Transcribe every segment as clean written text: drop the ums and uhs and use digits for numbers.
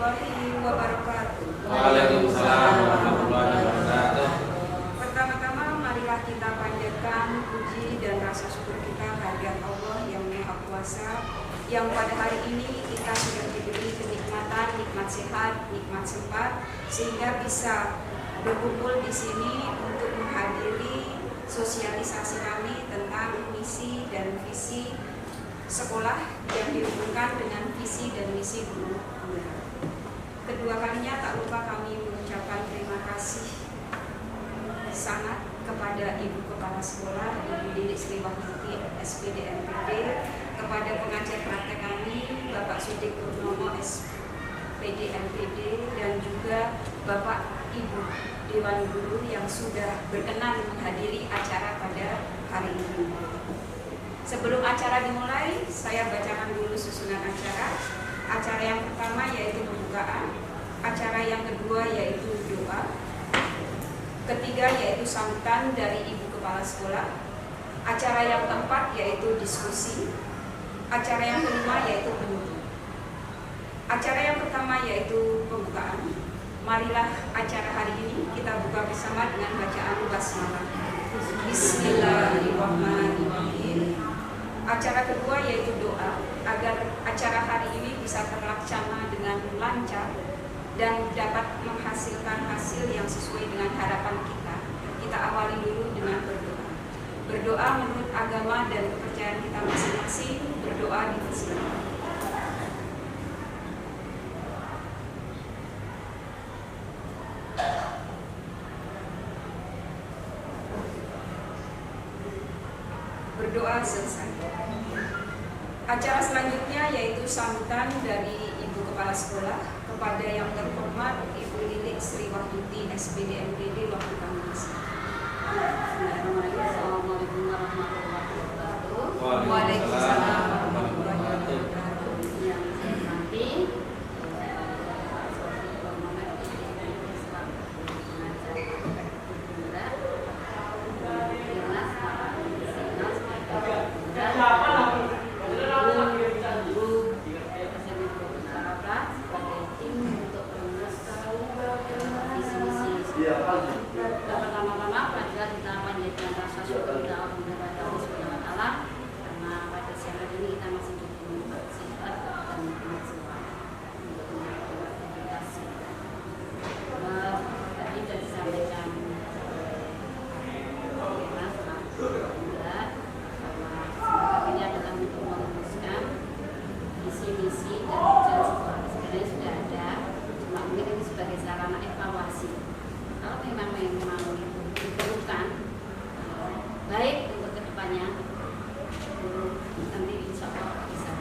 warahmatullahi wabarakatuh. Waalaikumsalam warahmatullahi wabarakatuh. Pertama-tama marilah kita panjatkan puji dan rasa syukur kita kehadirat Allah yang Maha Kuasa, yang pada hari ini kita sudah diberi kenikmatan, nikmat sehat, nikmat sempat, sehingga bisa berkumpul di sini untuk menghadiri sosialisasi kami tentang misi dan visi sekolah yang dihubungkan dengan visi dan misi guru. Kedua kalinya tak lupa kami mengucapkan terima kasih sangat kepada Ibu Kepala Sekolah, Ibu Lilik Sri Wahyuti, SPD MPD, kepada pengajar praktek kami, Bapak Sudik Purnomo, SPD MPD, dan juga Bapak Ibu Dewan Guru yang sudah berkenan menghadiri acara pada hari ini. Sebelum acara dimulai, saya bacakan dulu susunan acara. Acara yang pertama yaitu pembukaan, acara yang kedua yaitu doa, ketiga yaitu sambutan dari Ibu Kepala Sekolah, acara yang keempat yaitu diskusi, acara yang kelima yaitu penutup. Acara yang pertama yaitu pembukaan. Marilah acara hari ini kita buka bersama dengan bacaan basmalah. Bismillahirrahmanirrahim. Acara kedua yaitu doa, agar acara hari ini bisa terlaksana dengan lancar dan dapat menghasilkan hasil yang sesuai dengan harapan kita. Kita awali dulu dengan berdoa. Berdoa menurut agama dan kepercayaan kita masing-masing, berdoa dipersilakan. Berdoa selesai. Acara selanjutnya yaitu sambutan dari Ibu Kepala Sekolah kepada yang terhormat Ibu Lilik Sri Wahyuti, SPD MPD, waktu kami bersama. Assalamualaikum warahmatullahi wabarakatuh. Waalaikumsalam warahmatullahi wabarakatuh. Yang saya hormati pertama-tama pada kita panjatkan rasa syukur kepada Allah Subhanahu wa taala karena pada siang hari ini kita masih diberi sehat dan nikmat semua untuk melakukan aktivitas. Tadi sudah disampaikan Mas bahwa ini adalah untuk merumuskan visi-misi dan tujuan sekolah. Sebenarnya sudah ada, cuma mungkin ini sebagai sarana evaluasi. Kalau memang diperlukan baik untuk kedepannya, guru nanti insya Allah bisa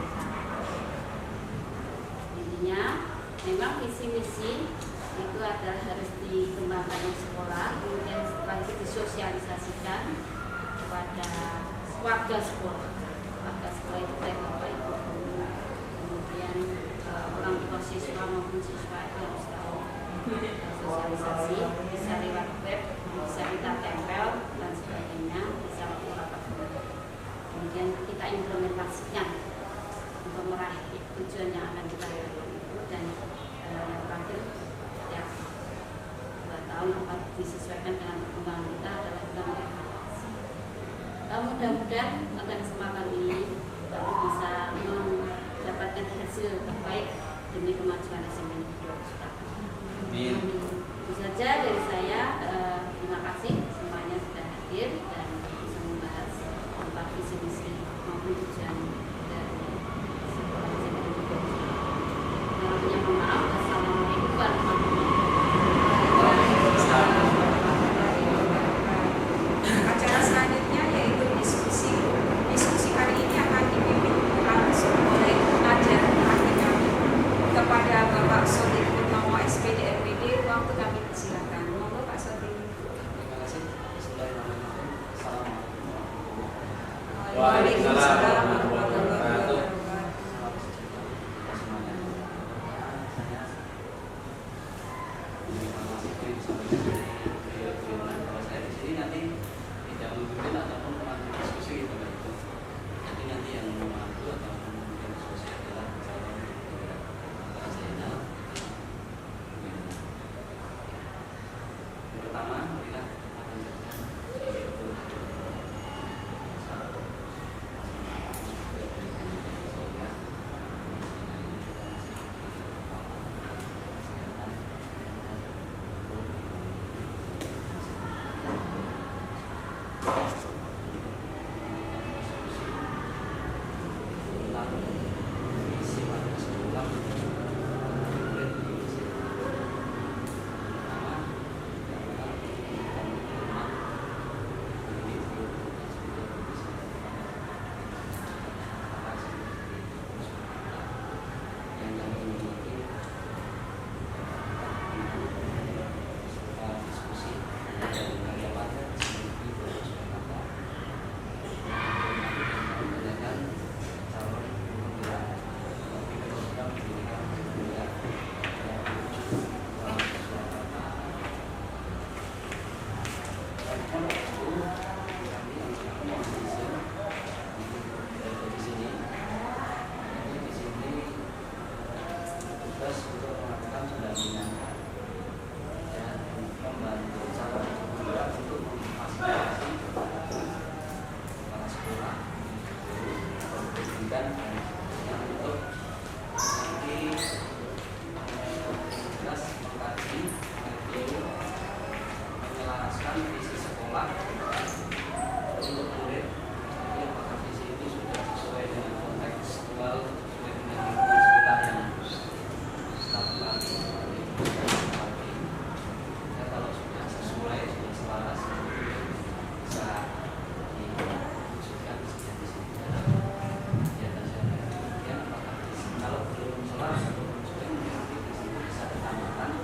intinya memang visi-misi itu adalah harus dikembangkan di sekolah, kemudian setelah itu disosialisasikan kepada warga sekolah itu baik bapak ibu guru, kemudian orang tua siswa maupun siswa itu harus tahu sosialisasi, bisa lewat web, bisa kita tempel dan sebagainya, bisa rapat. Kemudian kita implementasikan untuk meraih tujuan yang akan kita lakukan itu, dan yang terakhir ya 2 tahun dapat disesuaikan dengan perkembangan kita adalah kita evaluasi. Mudah-mudahan pada kesempatan ini kami bisa mendapatkan hasil terbaik demi kemajuan SMA Negeri 2. Itu saja dari saya. Terima kasih semuanya sudah hadir dan bisa membahas tentang visi-misi maupun tujuan dari sekolah SMA Negeri 2. Mohon maaf. Assalamualaikum warahmatullahi wabarakatuh. Acara selanjutnya yaitu diskusi. Diskusi hari ini akan dipimpin langsung oleh pengajar praktik kami kepada Bapak Sudik Purnomo, SPD MPD. Waktu kami persilakan. Monggo Pak Sudik. Terima kasih. Bismillahirrahmanirrahim. Assalamualaikum. Waalaikumsalam warahmatullahi wabarakatuh. Saya di sini nanti tidak memimpin ataupun memandu diskusi gitu kan itu. Jadi nanti yang memandu atau memimpin diskusi adalah saya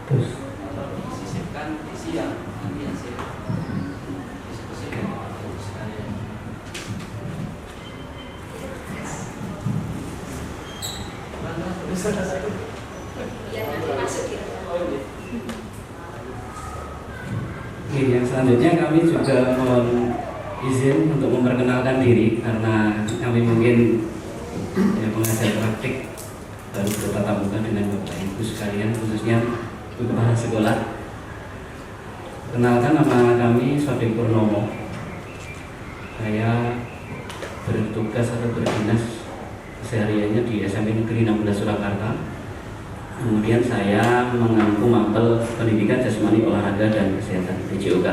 Terus atau disisipkan isi yang nanti hasil diskusi dengan Bapak Ibu sekalian. Biar nanti masuk gitu. Oke, yang selanjutnya kami juga mohon izin untuk memperkenalkan diri karena kami mungkin pengajar praktik baru bertatap muka dengan Bapak Ibu sekalian, khususnya Ibu Kepala Sekolah. Kenalkan, nama kami Sodik Purnomo. Saya bertugas atau berdinas kesehariannya di SMP Negeri 16 Surakarta. Kemudian saya mengampu mapel pendidikan jasmani olahraga dan kesehatan PJOK.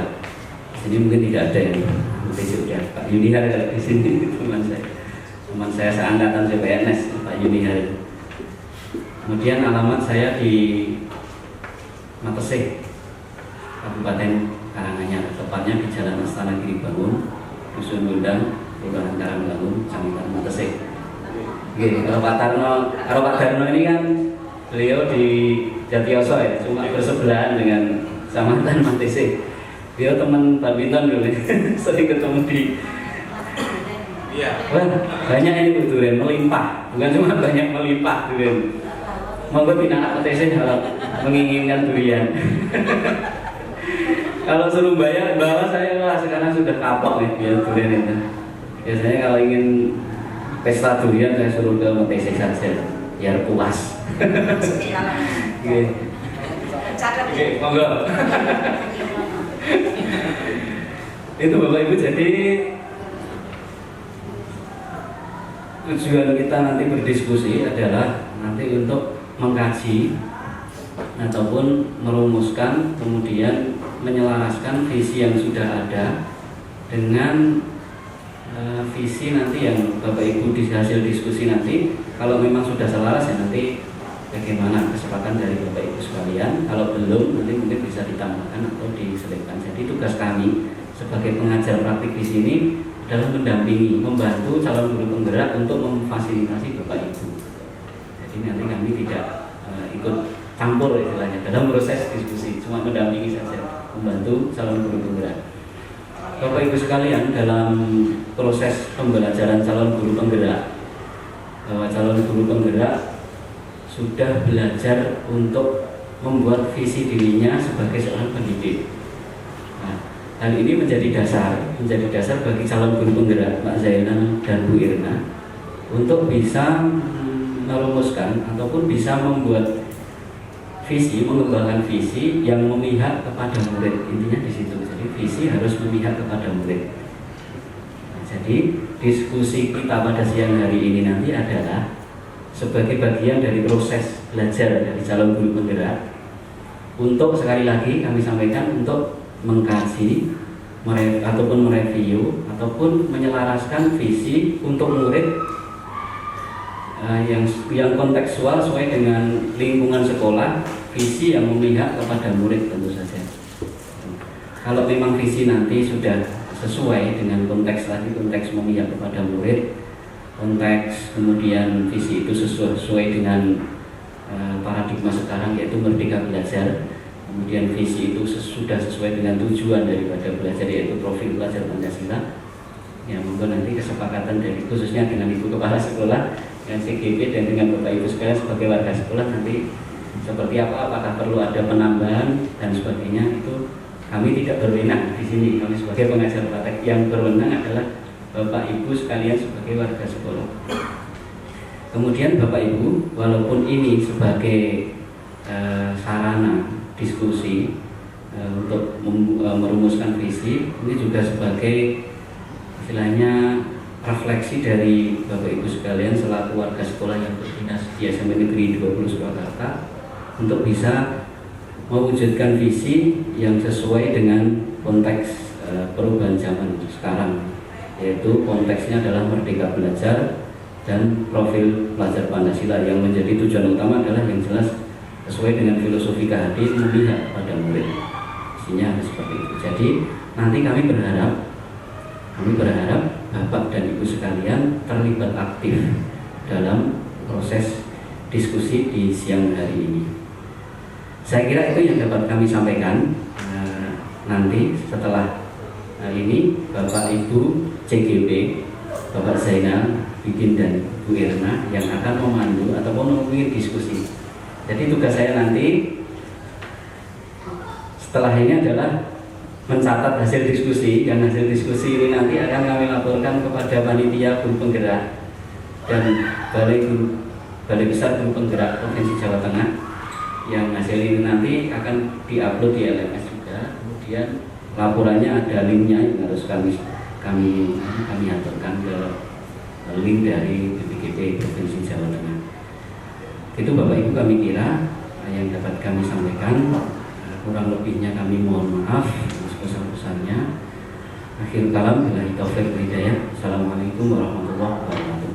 Jadi mungkin tidak ada yang PJOK. Pak Yunihar kalau di sini teman saya seangkatan CPNS, Pak Yunihar. Kemudian alamat saya di Matesih, Kabupaten Karanganyar, tepatnya di Jalan Astana Giri Bangun, Dusun Gondang, Kelurahan Karangbangun, Kecamatan Matesih. Oke, kalau Pak Darno ini kan beliau di Jatioso ya, cuma bersebelahan dengan Kecamatan Matesih. Beliau teman badminton dulu, sering ketemu di. Wah, banyak ini Bu durian, melimpah, bukan cuma banyak melimpah durian. Monggo anak Matesih kalau menginginkan durian. Kalau suruh bayar, bawa saya lah sekarang sudah kapok nih biar durian itu. Biasanya kalau ingin pesta durian saya suruh ke Matesih saja, biar puas. Oke, monggo. Itu Bapak Ibu, jadi tujuan kita nanti berdiskusi adalah nanti untuk mengkaji ataupun merumuskan, kemudian menyelaraskan visi yang sudah ada dengan visi nanti yang Bapak Ibu di hasil diskusi nanti. Kalau memang sudah selaras ya nanti bagaimana kesepakatan dari Bapak Ibu sekalian. Kalau belum nanti mungkin bisa ditambahkan atau diselipkan. Jadi tugas kami sebagai pengajar praktik di sini adalah mendampingi, membantu calon guru penggerak untuk memfasilitasi Bapak Ibu. Jadi nanti kami tidak ikut campur istilahnya dalam proses diskusi, cuma mendampingi saja, membantu calon guru penggerak. Bapak Ibu sekalian, dalam proses pembelajaran calon guru penggerak, bahwa calon guru penggerak sudah belajar untuk membuat visi dirinya sebagai seorang pendidik. Nah, hal ini menjadi dasar bagi calon guru penggerak Mbak Zainal dan Bu Irna untuk bisa merumuskan ataupun bisa membuat visi, mengembangkan visi yang memihak kepada murid. Intinya di situ. Jadi visi harus memihak kepada murid. Nah, jadi diskusi kita pada siang hari ini nanti adalah sebagai bagian dari proses belajar dari calon guru penggerak untuk sekali lagi kami sampaikan untuk mengkaji ataupun mereview ataupun menyelaraskan visi untuk murid yang kontekstual sesuai dengan lingkungan sekolah, visi yang memihak kepada murid tentu saja. Kalau memang visi nanti sudah sesuai dengan konteks memihak kepada murid, konteks kemudian visi itu sesuai dengan paradigma sekarang yaitu merdeka belajar, kemudian visi itu sudah sesuai dengan tujuan daripada belajar yaitu profil belajar Pancasila. Ya, monggo nanti kesepakatan dari khususnya dengan Ibu Kepala Sekolah, dengan CGP dan dengan Bapak Ibu sekalian sebagai warga sekolah nanti seperti apa, apakah perlu ada penambahan dan sebagainya, itu kami tidak berwenang di sini. Kami sebagai pengajar praktek yang berwenang adalah Bapak Ibu sekalian sebagai warga sekolah. Kemudian Bapak Ibu, walaupun ini sebagai sarana diskusi untuk merumuskan visi, ini juga sebagai istilahnya refleksi dari Bapak Ibu sekalian selaku warga sekolah yang berdinas di SMP Negeri 20 Surakarta untuk bisa mewujudkan visi yang sesuai dengan konteks perubahan zaman sekarang, yaitu konteksnya adalah merdeka belajar dan profil pelajar Pancasila yang menjadi tujuan utama adalah yang jelas sesuai dengan filosofi KHD memihak pada murid. Isinya seperti itu. Jadi nanti kami berharap Bapak dan Ibu sekalian terlibat aktif dalam proses diskusi di siang hari ini. Saya kira itu yang dapat kami sampaikan. Nanti setelah ini Bapak Ibu CGP, Bapak Zainal Bidin dan Bu Irna yang akan memandu ataupun memimpin diskusi. Jadi tugas saya nanti setelah ini adalah mencatat hasil diskusi, dan hasil diskusi ini nanti akan kami laporkan kepada panitia guru penggerak dan Balai Besar Guru Penggerak Provinsi Jawa Tengah, yang hasil ini nanti akan diupload di LMS juga. Kemudian laporannya ada linknya yang harus kami aturkan ke link dari BPGP Provinsi Jawa Tengah. Itu Bapak Ibu kami kira yang dapat kami sampaikan. Kurang lebihnya kami mohon maaf sebesar-besarnya. Akhir kalam, billahi taufiq wal hidayah. Assalamualaikum warahmatullahi wabarakatuh.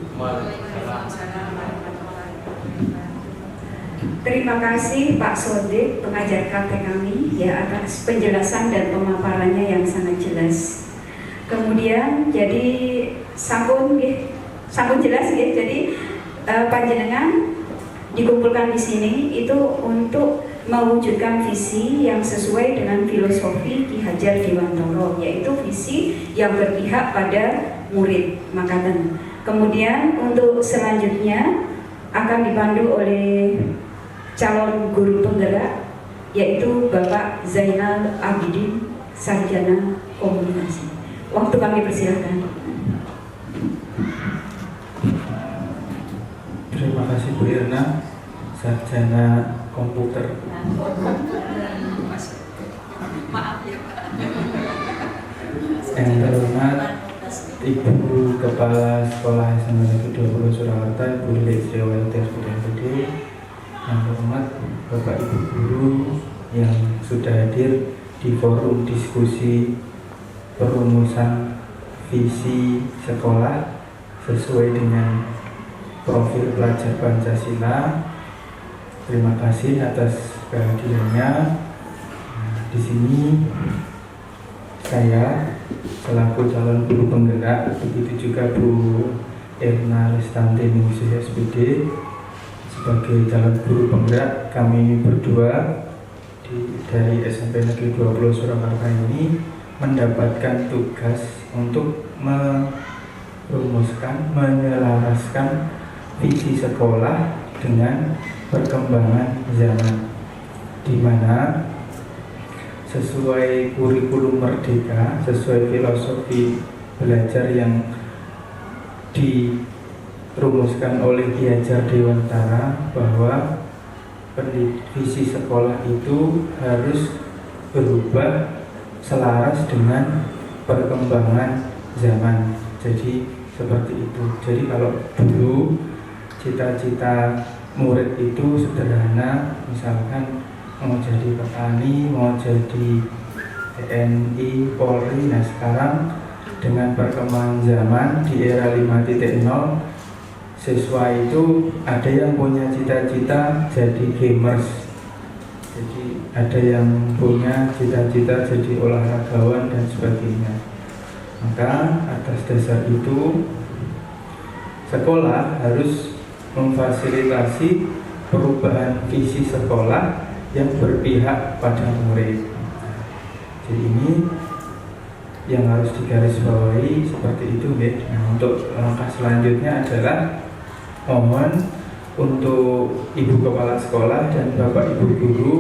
Terima kasih Pak Sodik, pengajar KT kami, ya, atas penjelasan dan pemaparannya yang sangat jelas. Kemudian jadi sampun jelas ya. Jadi panjenengan dikumpulkan di sini itu untuk mewujudkan visi yang sesuai dengan filosofi Ki Hajar Dewantara, yaitu visi yang berpihak pada murid makaten. Kemudian untuk selanjutnya akan dipandu oleh calon guru penggerak, yaitu Bapak Zainal Abidin, Sarjana Komunikasi. Waktu kami persilakan. Terima kasih Bu Irna, Sarjana Komputer. Maaf ya Pak. Yang terhormat Ibu Kepala Sekolah SMA Negeri 20 Surakarta, Ibu Lili Sriawati SPD. Yang terhormat Bapak Ibu Guru yang sudah hadir di forum diskusi perumusan visi sekolah sesuai dengan profil pelajar Pancasila. Terima kasih atas kehadirannya. Di sini saya selaku calon guru penggerak, begitu juga Bu Irna Restanti Ningsih SPD sebagai calon guru penggerak. Kami berdua dari SMP Negeri 20 Surakarta ini mendapatkan tugas untuk merumuskan, menyelaraskan visi sekolah dengan perkembangan zaman, di mana sesuai kurikulum merdeka, sesuai filosofi belajar yang dirumuskan oleh Ki Hajar Dewantara, bahwa visi sekolah itu harus berubah selaras dengan perkembangan zaman. Jadi seperti itu. Jadi kalau dulu cita-cita murid itu sederhana, misalkan mau jadi petani, mau jadi TNI, Polri. Nah sekarang dengan perkembangan zaman di era 5.0, siswa itu ada yang punya cita-cita jadi gamers, jadi ada yang punya cita-cita jadi olahragawan dan sebagainya. Maka atas dasar itu sekolah harus memfasilitasi perubahan visi sekolah yang berpihak pada murid. Jadi ini yang harus digarisbawahi seperti itu, ya. Nah, untuk langkah selanjutnya adalah mohon untuk Ibu Kepala Sekolah dan Bapak Ibu Guru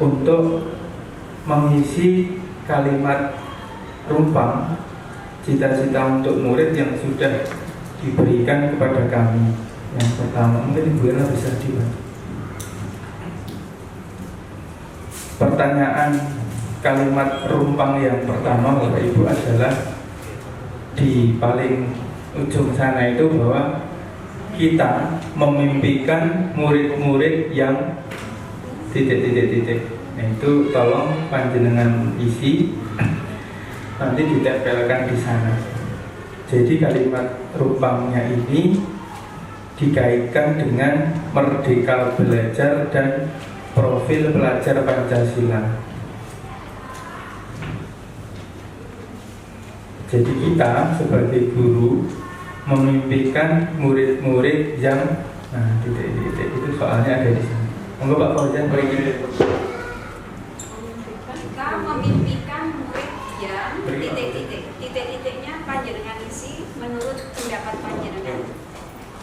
untuk mengisi kalimat rumpang cita-cita untuk murid yang sudah diberikan kepada kami. Yang pertama, mungkin Ibu Ella bisa dibantu. Pertanyaan kalimat rumpang yang pertama Bapak Ibu adalah di paling ujung sana itu, bahwa kita memimpikan murid-murid yang titik. Nah itu tolong panjenengan isi, nanti ditempelkan di sana. Jadi kalimat rumpangnya ini dikaitkan dengan merdeka belajar dan profil pelajar Pancasila. Jadi kita sebagai guru memimpikan murid-murid yang, nah titik itu soalnya ada di sini, Monggo Pak Fauzan beri Kita memimpikan murid yang titik-titiknya panjenengan isi menurut pendapat panjenengan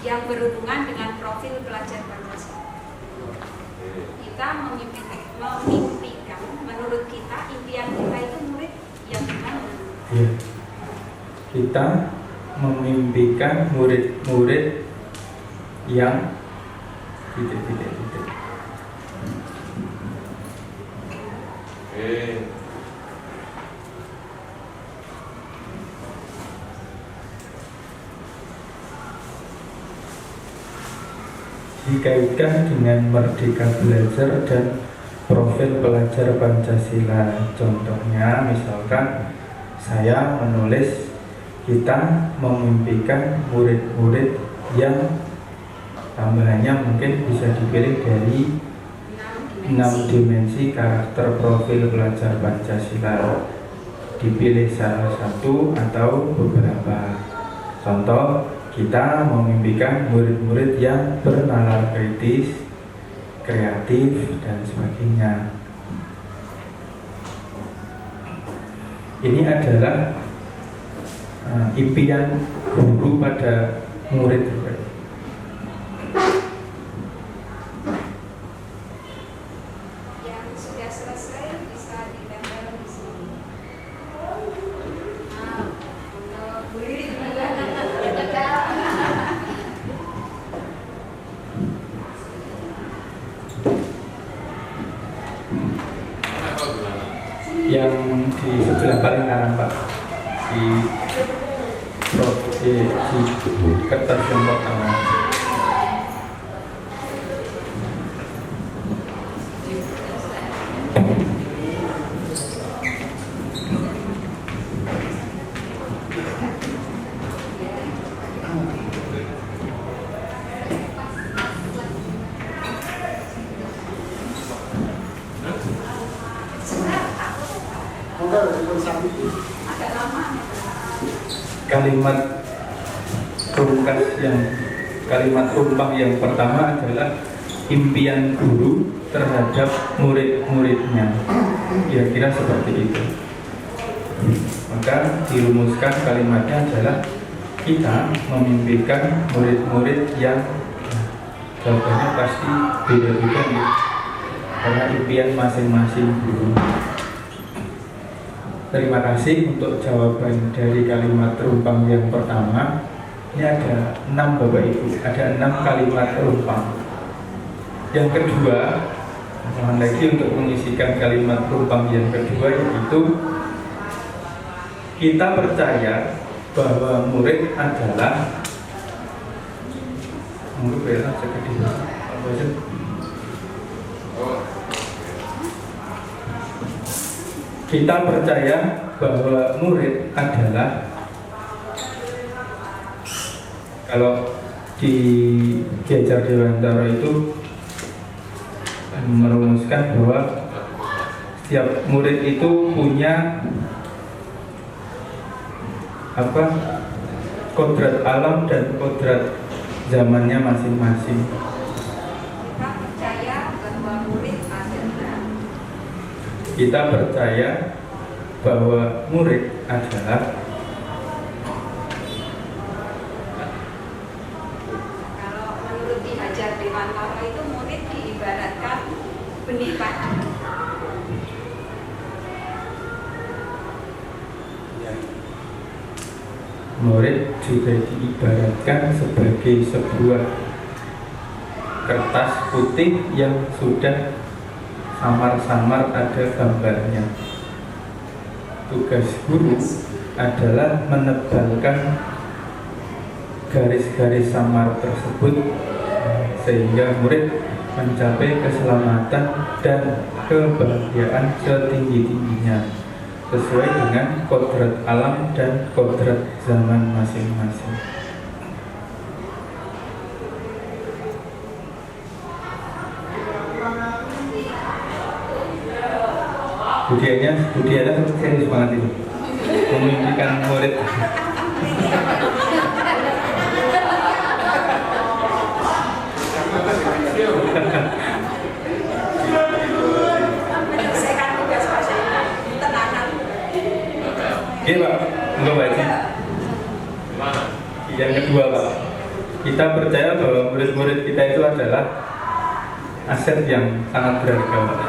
yang berhubungan dengan profil pelajar Pancasila. Kita memimpikan menurut kita impian kita itu murid yang gimana? ya. Kita memimpikan murid-murid yang titik. Dikaitkan dengan merdeka belajar dan profil pelajar Pancasila. Contohnya misalkan saya menulis kita memimpikan murid-murid yang tambahannya mungkin bisa dipilih dari 6 dimensi karakter profil pelajar Pancasila. Dipilih salah satu atau beberapa. Contoh, kita memimpikan murid-murid yang bernalar kritis, kreatif, dan sebagainya. Ini adalah impian guru pada murid. Yang sudah selesai bisa ditempel di sini. Untuk murid Yang di sebelah paling kanan Pak, di kertas yang pertama. Kalimat rumpang yang pertama adalah impian guru terhadap murid-muridnya. Kira-kira seperti itu. Maka dirumuskan kalimatnya adalah kita memimpikan murid-murid yang jawabannya pasti beda-beda ya, karena impian masing-masing guru. Terima kasih untuk jawaban dari kalimat rumpang yang pertama. Ini ada 6 Bapak Ibu, ada 6 kalimat rumpang. Yang kedua, mohon lagi untuk mengisikan kalimat rumpang yang kedua, yaitu kita percaya bahwa murid adalah kita percaya bahwa murid adalah, kalau di Ki Hajar Dewantara itu merumuskan bahwa setiap murid itu punya kodrat alam dan kodrat zamannya masing-masing. kita percaya bahwa murid adalah Kita percaya bahwa murid adalah Ki Hajar Dewantara itu murid diibaratkan benih padi. murid juga diibaratkan sebagai sebuah kertas putih yang sudah samar-samar ada gambarnya. Tugas guru adalah menebalkan garis-garis samar tersebut sehingga murid mencapai keselamatan dan kebahagiaan setinggi-tingginya sesuai dengan kodrat alam dan kodrat zaman masing-masing. Budianya serius banget itu, memimpikan murid. kita percaya bahwa murid-murid kita itu adalah aset yang sangat berharga, Pak.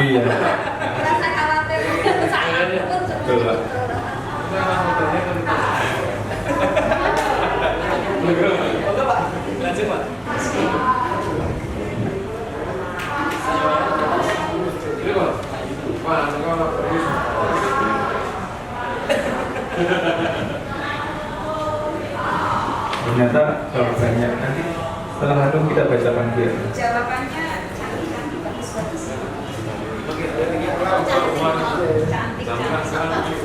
Iya. Betul, Pak. Ternyata jawabannya nanti setelah itu kita baca panggil. Jawabannya cantik-cantik, bagus-bagus. Cantik-cantik.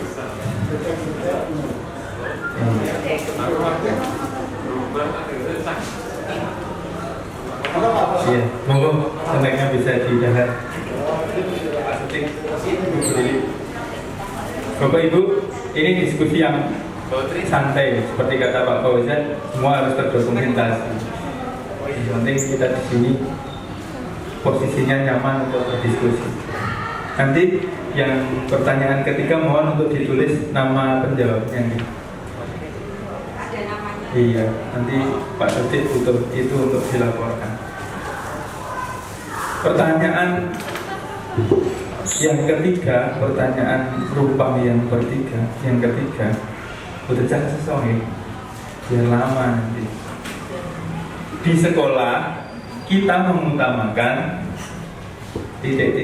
Iya, monggo senangnya bisa dilihat. Bapak Ibu, ini diskusi yang santai, seperti kata Pak Fauzan, semua harus terdokumentasi. Yang penting kita di sini posisinya nyaman untuk berdiskusi. Nanti yang pertanyaan ketiga mohon untuk ditulis nama penjawabnya. Ada namanya. Iya, nanti Pak Sodik butuh itu untuk dilaporkan. Pertanyaan yang ketiga, pertanyaan rumpang yang ketiga, udah jangan sesuai, biar lama nanti. Di sekolah kita mengutamakan titik.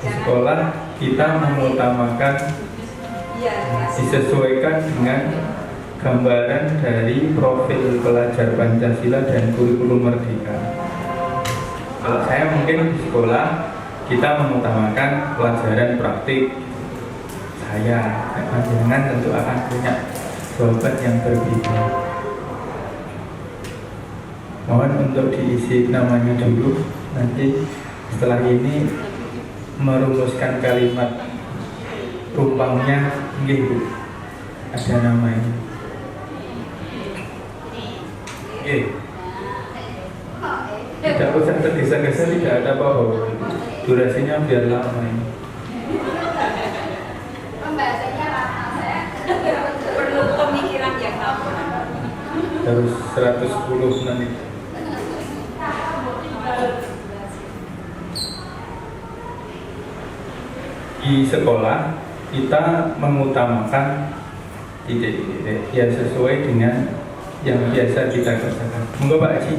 Di sekolah kita mengutamakan disesuaikan dengan gambaran dari profil pelajar Pancasila dan kurikulum Merdeka. Kalau saya mungkin di sekolah kita mengutamakan pelajaran praktik. Saya dengan tentu akan punya jawaban yang berbeda. Mohon untuk diisi namanya dulu. Nanti setelah ini merumuskan kalimat rumpangnya, nggih Bu. Ada namanya. Tidak usah tergesa-gesa, tidak ada apa-apa. Durasinya biar lama ini. Perlu pemikiran yang lama. Harus 110 menit. Di sekolah kita mengutamakan titik-titik ya sesuai dengan yang biasa kita kerjakan. Monggo Pak Haji.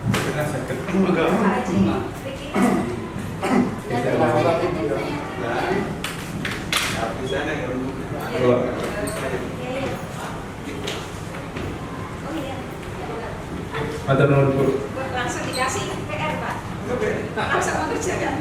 Pernah sakit. Pak Haji, Matur nuwun Bu. langsung dikasih PR Pak. Langsung mengerjakan.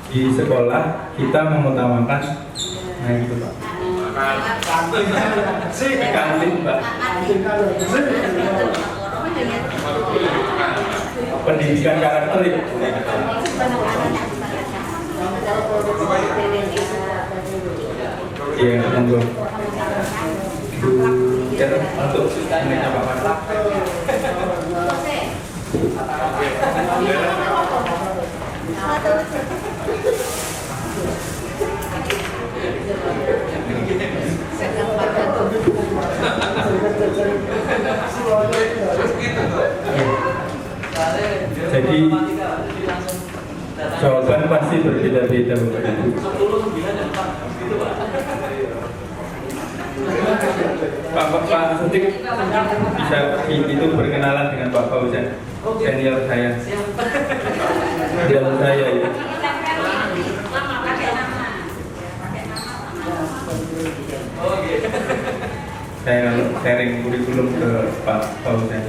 Di sekolah kita mengutamakan itu Pak. Kantin Pak. Pendidikan karakter itu. Iya, monggo. Untuk menanya Pak Marta. Jadi jawaban pasti berbeda-beda Bapak Ibu. Pak Sutik bisa itu berkenalan dengan Pak Fauzan, senior saya. Senior saya ya. Saya sharing kurikulum ke Pak Fauzan.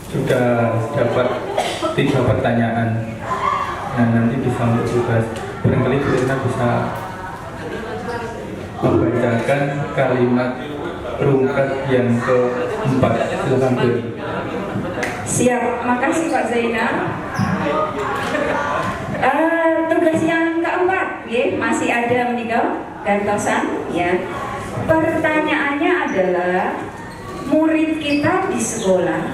Sudah dapat 3 pertanyaan. Nah nanti bisa untuk tugas. Barangkali kita bisa membacakan kalimat rungkat yang keempat. Silakan Bu. Siap, makasih Pak Zainal. Tugas yang keempat, masih ada menikah gantosan, ya. Pertanyaannya adalah murid kita di sekolah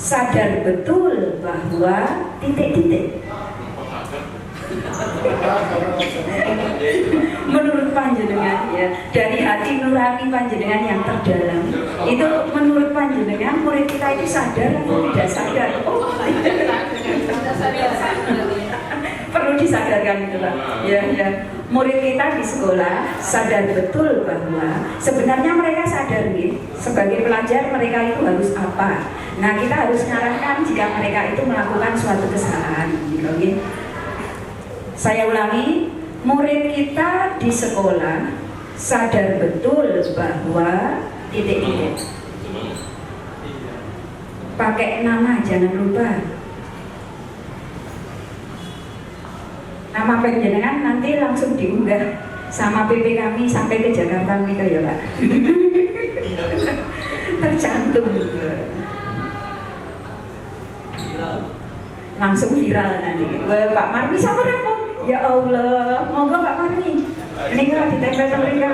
sadar betul bahwa titik-titik. Menurut panjenengan, ya, dari hati nurani panjenengan yang terdalam, itu menurut panjenengan murid kita itu sadar atau tidak sadar? Oh, perlu disadarkan itu, Pak. Ya. Murid kita di sekolah sadar betul bahwa sebenarnya mereka sadar nih, sebagai pelajar mereka itu harus apa. Nah, kita harus mengarahkan jika mereka itu melakukan suatu kesalahan, gitu. Saya ulangi, murid kita di sekolah sadar betul bahwa titik-titik. Pakai nama jangan lupa. Nama panjenengan nanti langsung diunggah sama PP kami sampai ke Jakarta gitu ya, Pak. Tercantum. Langsung viral nanti. Pak Marmi sama dong. Ya Allah, monggo Pak Marmi. Ini kalau ditempel mereka,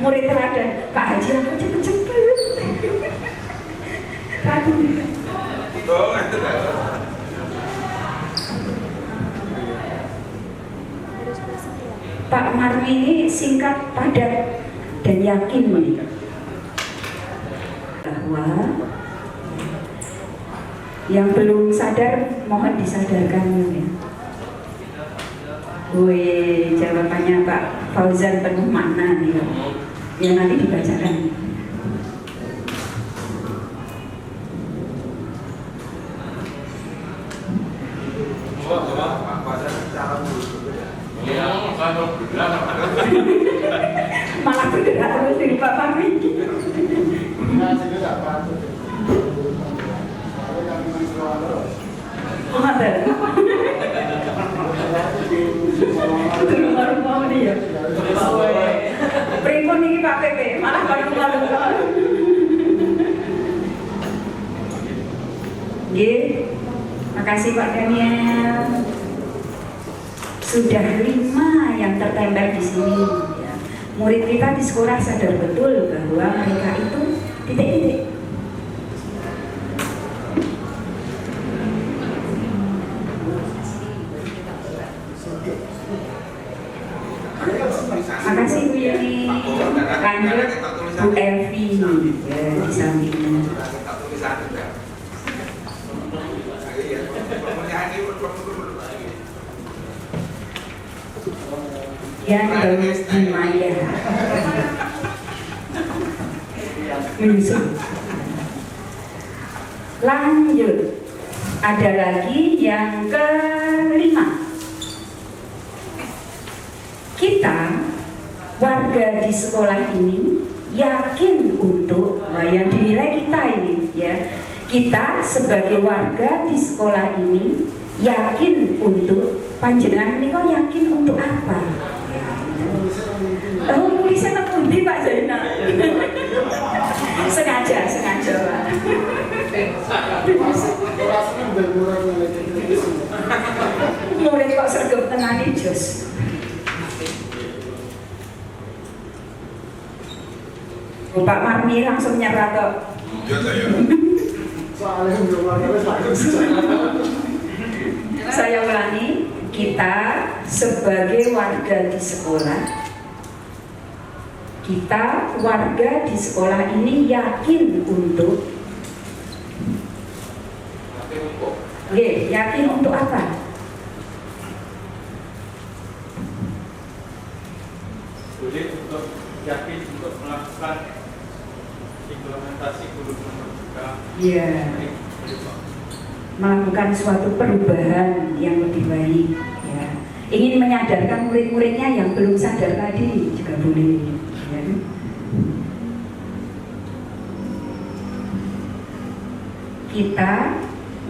murid teladan. Pak Haji aku cepet-cepet. Pak Marmi ini singkat, padat, dan yakin menikah bahwa yang belum sadar mohon disadarkan, ya. Wih, jawabannya Pak Fauzan penuh makna nih, yang nanti dibacakan. Malah bergerak terus dari Pak Marmi. Rumah-rumah ini ya. Pripun ini Pak PP, malah rumah-rumah. Makasih Pak Daniel. Sudah 5 yang tertempel di sini. Ya. Murid kita di sekolah sadar betul bahwa mereka itu titik-titik. Makasih Bu Yeni. Lanjut Bu Elvi, ya, di sampingnya. Yang Maya menyusul. Lanjut, ada lagi yang kelima. Kita warga di sekolah ini yakin untuk yang dinilai kita ini, ya. Kita sebagai warga di sekolah ini yakin untuk panjenengan ini, kok yakin untuk apa? Oh, tulisan apa ini Pak Zainal? sengaja Pak. Murid kok sergap tenani jos. Pak Marmi langsung nyerah kok. Saya ulangi, kita sebagai warga di sekolah, kita warga di sekolah ini yakin untuk yakin untuk apa? Untuk yakin untuk melakukan implementasi kurikulum merdeka. Iya. Melakukan suatu perubahan yang lebih baik, ya. Ingin menyadarkan murid-muridnya yang belum sadar tadi juga boleh, ya. Kita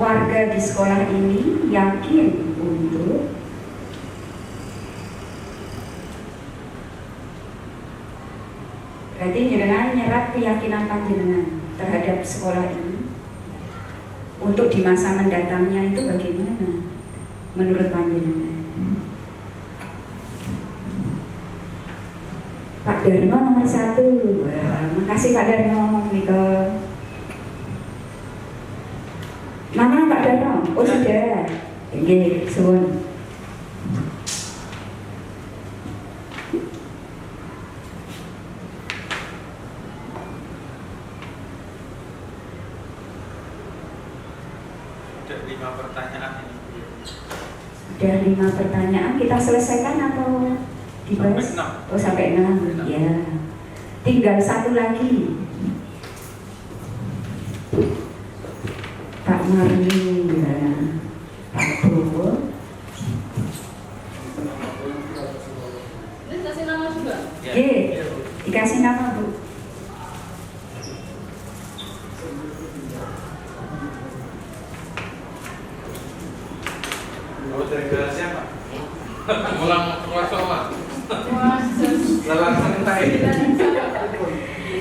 warga di sekolah ini yakin untuk berarti jenengan nyerap keyakinan panjenengan terhadap sekolah ini. untuk di masa mendatangnya itu bagaimana menurut panjenengan? Pak Darmo nomor 1. Wah, makasih Pak Darmo. Mana Pak Darmo? Oh sudah. Oke, suwun. Ada 5 pertanyaan ini. Ada 5 pertanyaan, kita selesaikan atau dibahas? Sampai 6. Oh sampai 6, ya. Tinggal 1 lagi. Pak Marni, ya. Pak Bowo. Dikasih nama juga? Oke, dikasih nama Bu. Oh, dari gelas siapa? Ulang kosong. Lelang santai.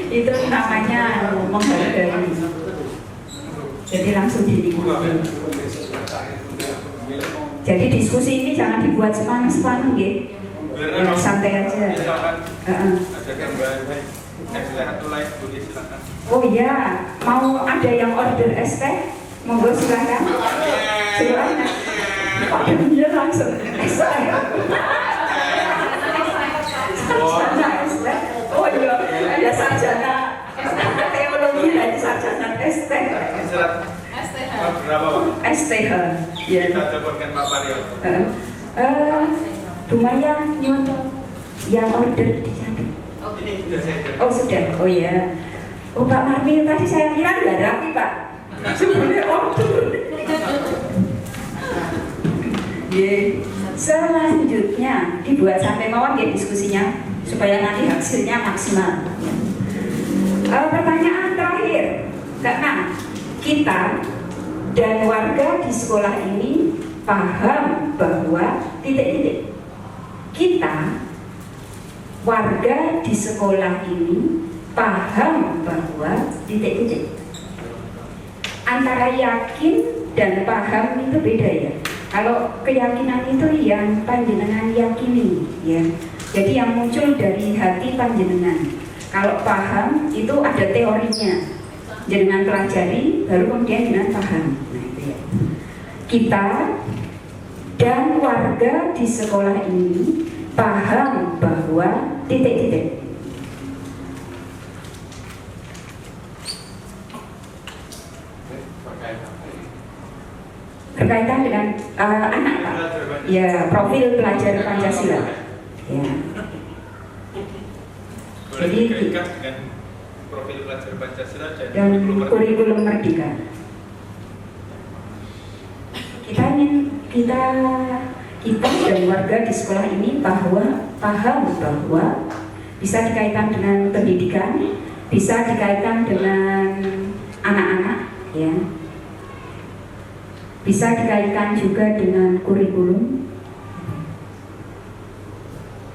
Itu namanya menghargai. Jadi langsung dinikmati. Jadi diskusi ini jangan dibuat semangat-semangat, ya. Ya, santai aja. Adakan baik-baik. Silakan live boleh silakan. Oh iya, mau ada yang order es teh? Monggo silakan. Silakan. Dia langsung es teh. Sarjana es teh. Oh iya, ada sarjana teologi, ada sarjana es teh. Berapa Pak? STH. Ya. Kita dapatkan Pak Mario. Lumayan nyontoh yang order di sana. Ini sudah saya jawab. Oh sudah, oh ya. Oh Pak Marmi tadi saya kira nggak rapi Pak. Sebenarnya order. Selanjutnya dibuat sampai mawon ya diskusinya supaya nanti hasilnya maksimal. Pertanyaan terakhir, ke-6. Kita dan warga di sekolah ini paham bahwa titik-titik. Kita warga di sekolah ini paham bahwa titik-titik. Antara yakin dan paham itu beda ya. Kalau keyakinan itu yang panjenengan yakini ya. Jadi yang muncul dari hati panjenengan. Kalau paham itu ada teorinya. Jenengan pelajari baru kemudian jenengan paham. Nah itu ya. Kita dan warga di sekolah ini paham bahwa titik-titik. Berkaitan dengan anak Pak. Ya, profil pelajar Pancasila. Ya. Boleh Jadi dikaitkan dengan profil pelajar Pancasila dan kurikulum Merdeka. Kita dan warga di sekolah ini paham bahwa bisa dikaitkan dengan pendidikan, bisa dikaitkan dengan anak-anak, ya, bisa dikaitkan juga dengan kurikulum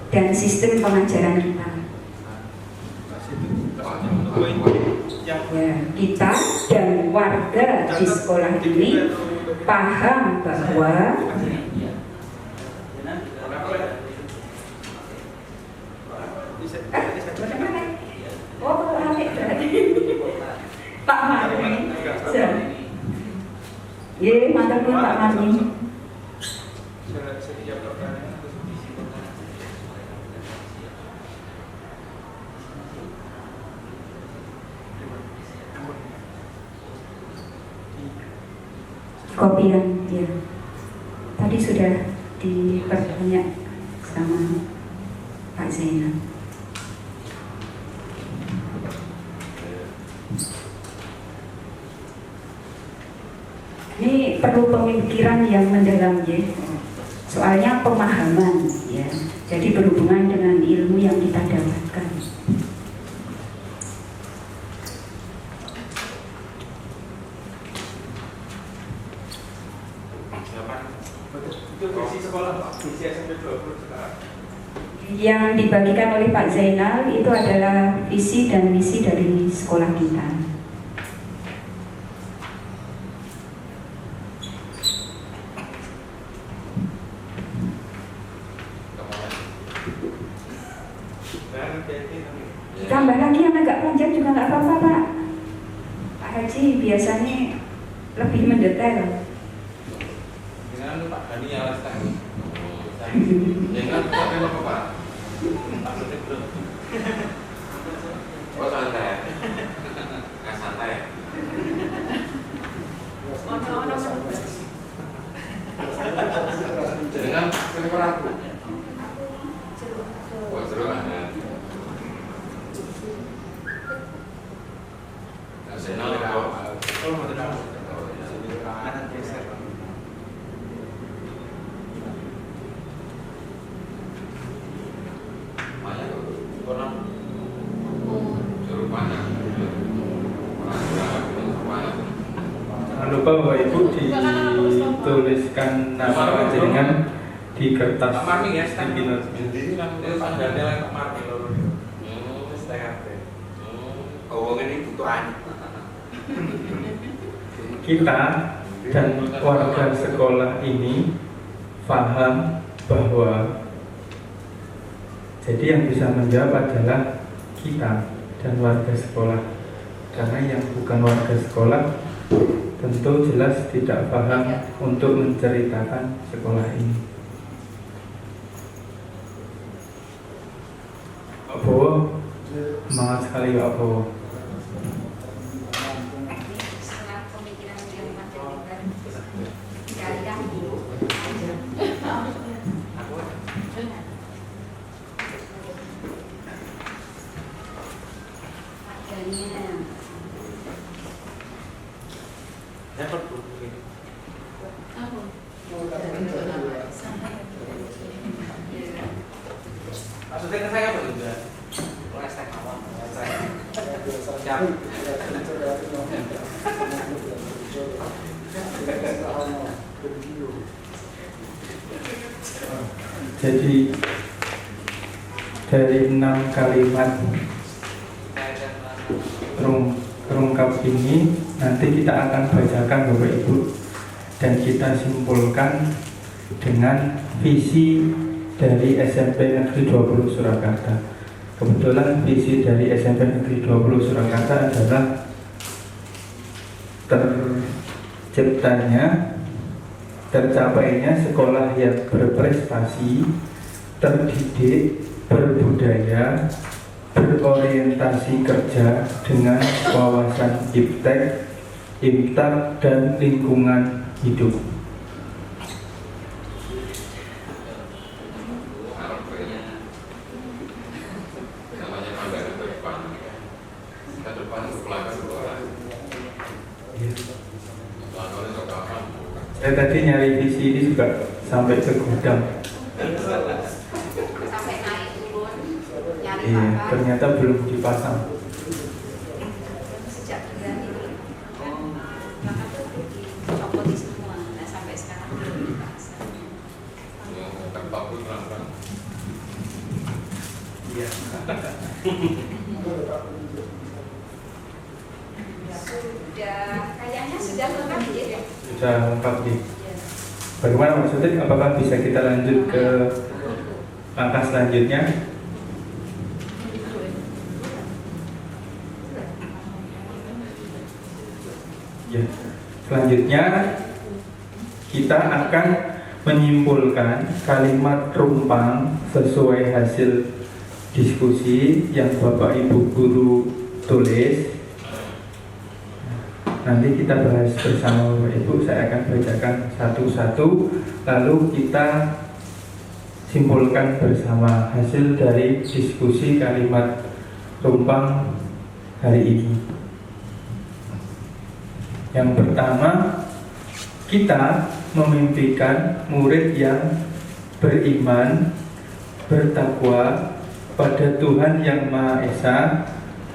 dan sistem pengajaran kita. Ya, kita dan warga di sekolah ini paham bahwa Pak Marmi, ya mantap Pak Marmi. Kopian, ya. Tadi sudah diperbanyak sama Pak Zainal. Ini perlu pemikiran yang mendalam ya. Soalnya pemahaman ya. Jadi berhubungan dengan ilmu yang kita dapatkan. Itu visi sekolah Pak, visi SMP 20 sekarang. Yang dibagikan oleh Pak Zainal itu adalah visi dan misi dari sekolah kita. Tambah lagi yang agak panjang juga nggak apa-apa Pak. Pak Haji biasanya lebih mendetail. Dengan Pak Dhani ya Lestari. Dengan sampai apa Pak? Maksudnya belum. Oh santai. Nggak santai. Dengan kenapa aku? Wah seru kan? Nasional kau. Oh betul. Kanan geser. Banyak orang suruh banyak. Jangan lupa Bapak Ibu dituliskan nama jenengan di kertas pimpinan. Jadi kan itu tanggalnya yang kemarin loh. Oh ini butuhan. Kita dan warga sekolah ini paham bahwa jadi yang bisa menjawab adalah kita dan warga sekolah, karena yang bukan warga sekolah tentu jelas tidak paham untuk menceritakan sekolah ini. Pak Bowo, semangat sekali Pak Bowo. Setelah pemikiran yang panjang kalian Dapat bu. Maksudnya ke saya apa juga? Restek awam. Siap. Jadi dari 6 kalimat terungkap ini nanti kita akan bacakan Bapak Ibu, dan kita simpulkan dengan visi dari SMP Negeri 20 Surakarta. Kebetulan visi dari SMP Negeri 20 Surakarta adalah tercapainya sekolah yang berprestasi, terdidik, berbudaya, berorientasi kerja dengan wawasan iptek, imtak, dan lingkungan hidup. Saya tadi nyari visi ini juga sampai ke gudang. sampai naik turun nyari Iya, papan ternyata belum dipasang. sejak bulan ini. Maka tuh dicopot di semua. Nah sampai sekarang belum dipasang. Iya. Kayaknya sudah lengkap ya. Sudah lengkap nih. Bagaimana maksudnya? Apakah bisa kita lanjut ke langkah selanjutnya? Ya. Selanjutnya kita akan menyimpulkan kalimat rumpang sesuai hasil diskusi yang Bapak Ibu guru tulis. Nanti kita bahas bersama Bapak Ibu. Saya akan bacakan satu-satu, lalu kita simpulkan bersama hasil dari diskusi kalimat rumpang hari ini. Yang pertama, kita memimpikan murid yang beriman, bertakwa pada Tuhan Yang Maha Esa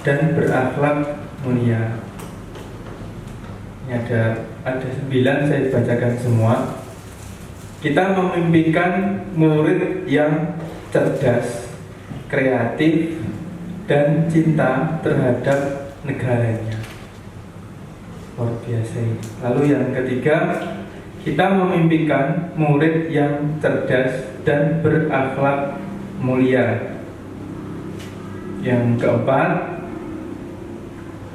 dan berakhlak mulia. Ini ada 9, saya bacakan semua. Kita memimpikan murid yang cerdas, kreatif, dan cinta terhadap negaranya. Luar biasa ini. Lalu yang ketiga, kita memimpikan murid yang cerdas dan berakhlak mulia. Yang keempat,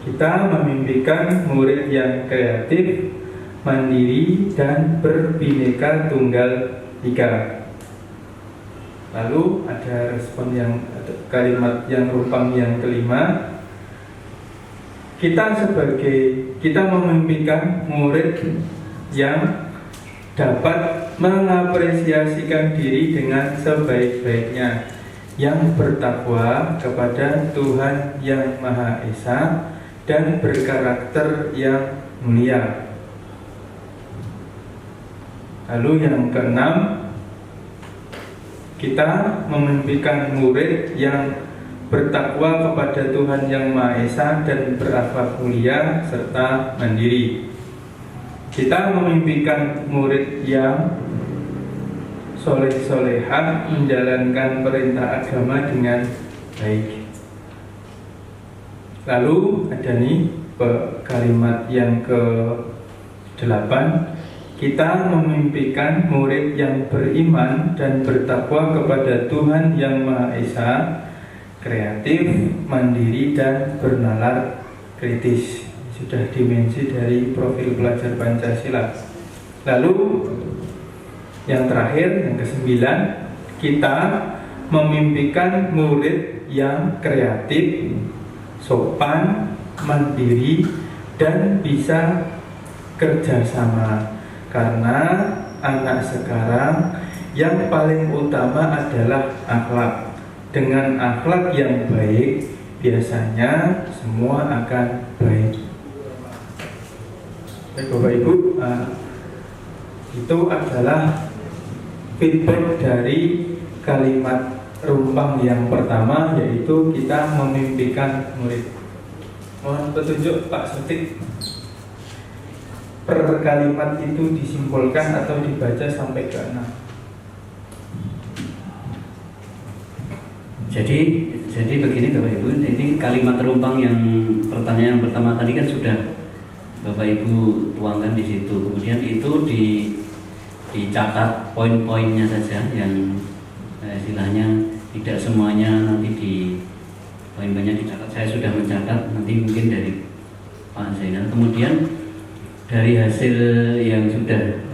kita memimpikan murid yang kreatif, mandiri, dan berbineka tunggal ika. Lalu ada respon kalimat yang rumpang yang kelima. Kita memimpikan murid yang dapat mengapresiasikan diri dengan sebaik-baiknya, yang bertakwa kepada Tuhan yang Maha Esa dan berkarakter yang mulia. Lalu yang keenam, kita memimpikan murid yang bertakwa kepada Tuhan yang Maha Esa dan berakhlak mulia serta mandiri. Kita memimpikan murid yang soleh-solehah, menjalankan perintah agama dengan baik. Lalu ada nih kalimat yang ke-8. Kita memimpikan murid yang beriman dan bertakwa kepada Tuhan yang Maha Esa, kreatif, mandiri, dan bernalar kritis. Sudah dimensi dari profil pelajar Pancasila. Lalu yang terakhir, yang ke-9, kita memimpikan murid yang kreatif, sopan, mandiri, dan bisa kerjasama. Karena anak sekarang yang paling utama adalah akhlak. Dengan akhlak yang baik, biasanya semua akan baik. Baik Bapak Ibu, itu adalah feedback dari kalimat rumpang yang pertama, yaitu kita memimpikan murid. Mohon petunjuk Pak Sutik. Per kalimat itu disimpulkan atau dibaca sampai ke 6. Jadi begini Bapak Ibu, ini kalimat rumpang yang pertanyaan yang pertama tadi kan sudah Bapak Ibu tuangkan di situ. Kemudian itu dicatat poin-poinnya saja yang istilahnya tidak semuanya nanti di poin-poinnya dicatat. Saya sudah mencatat, nanti mungkin dari Pak Zainal. Kemudian dari hasil yang sudah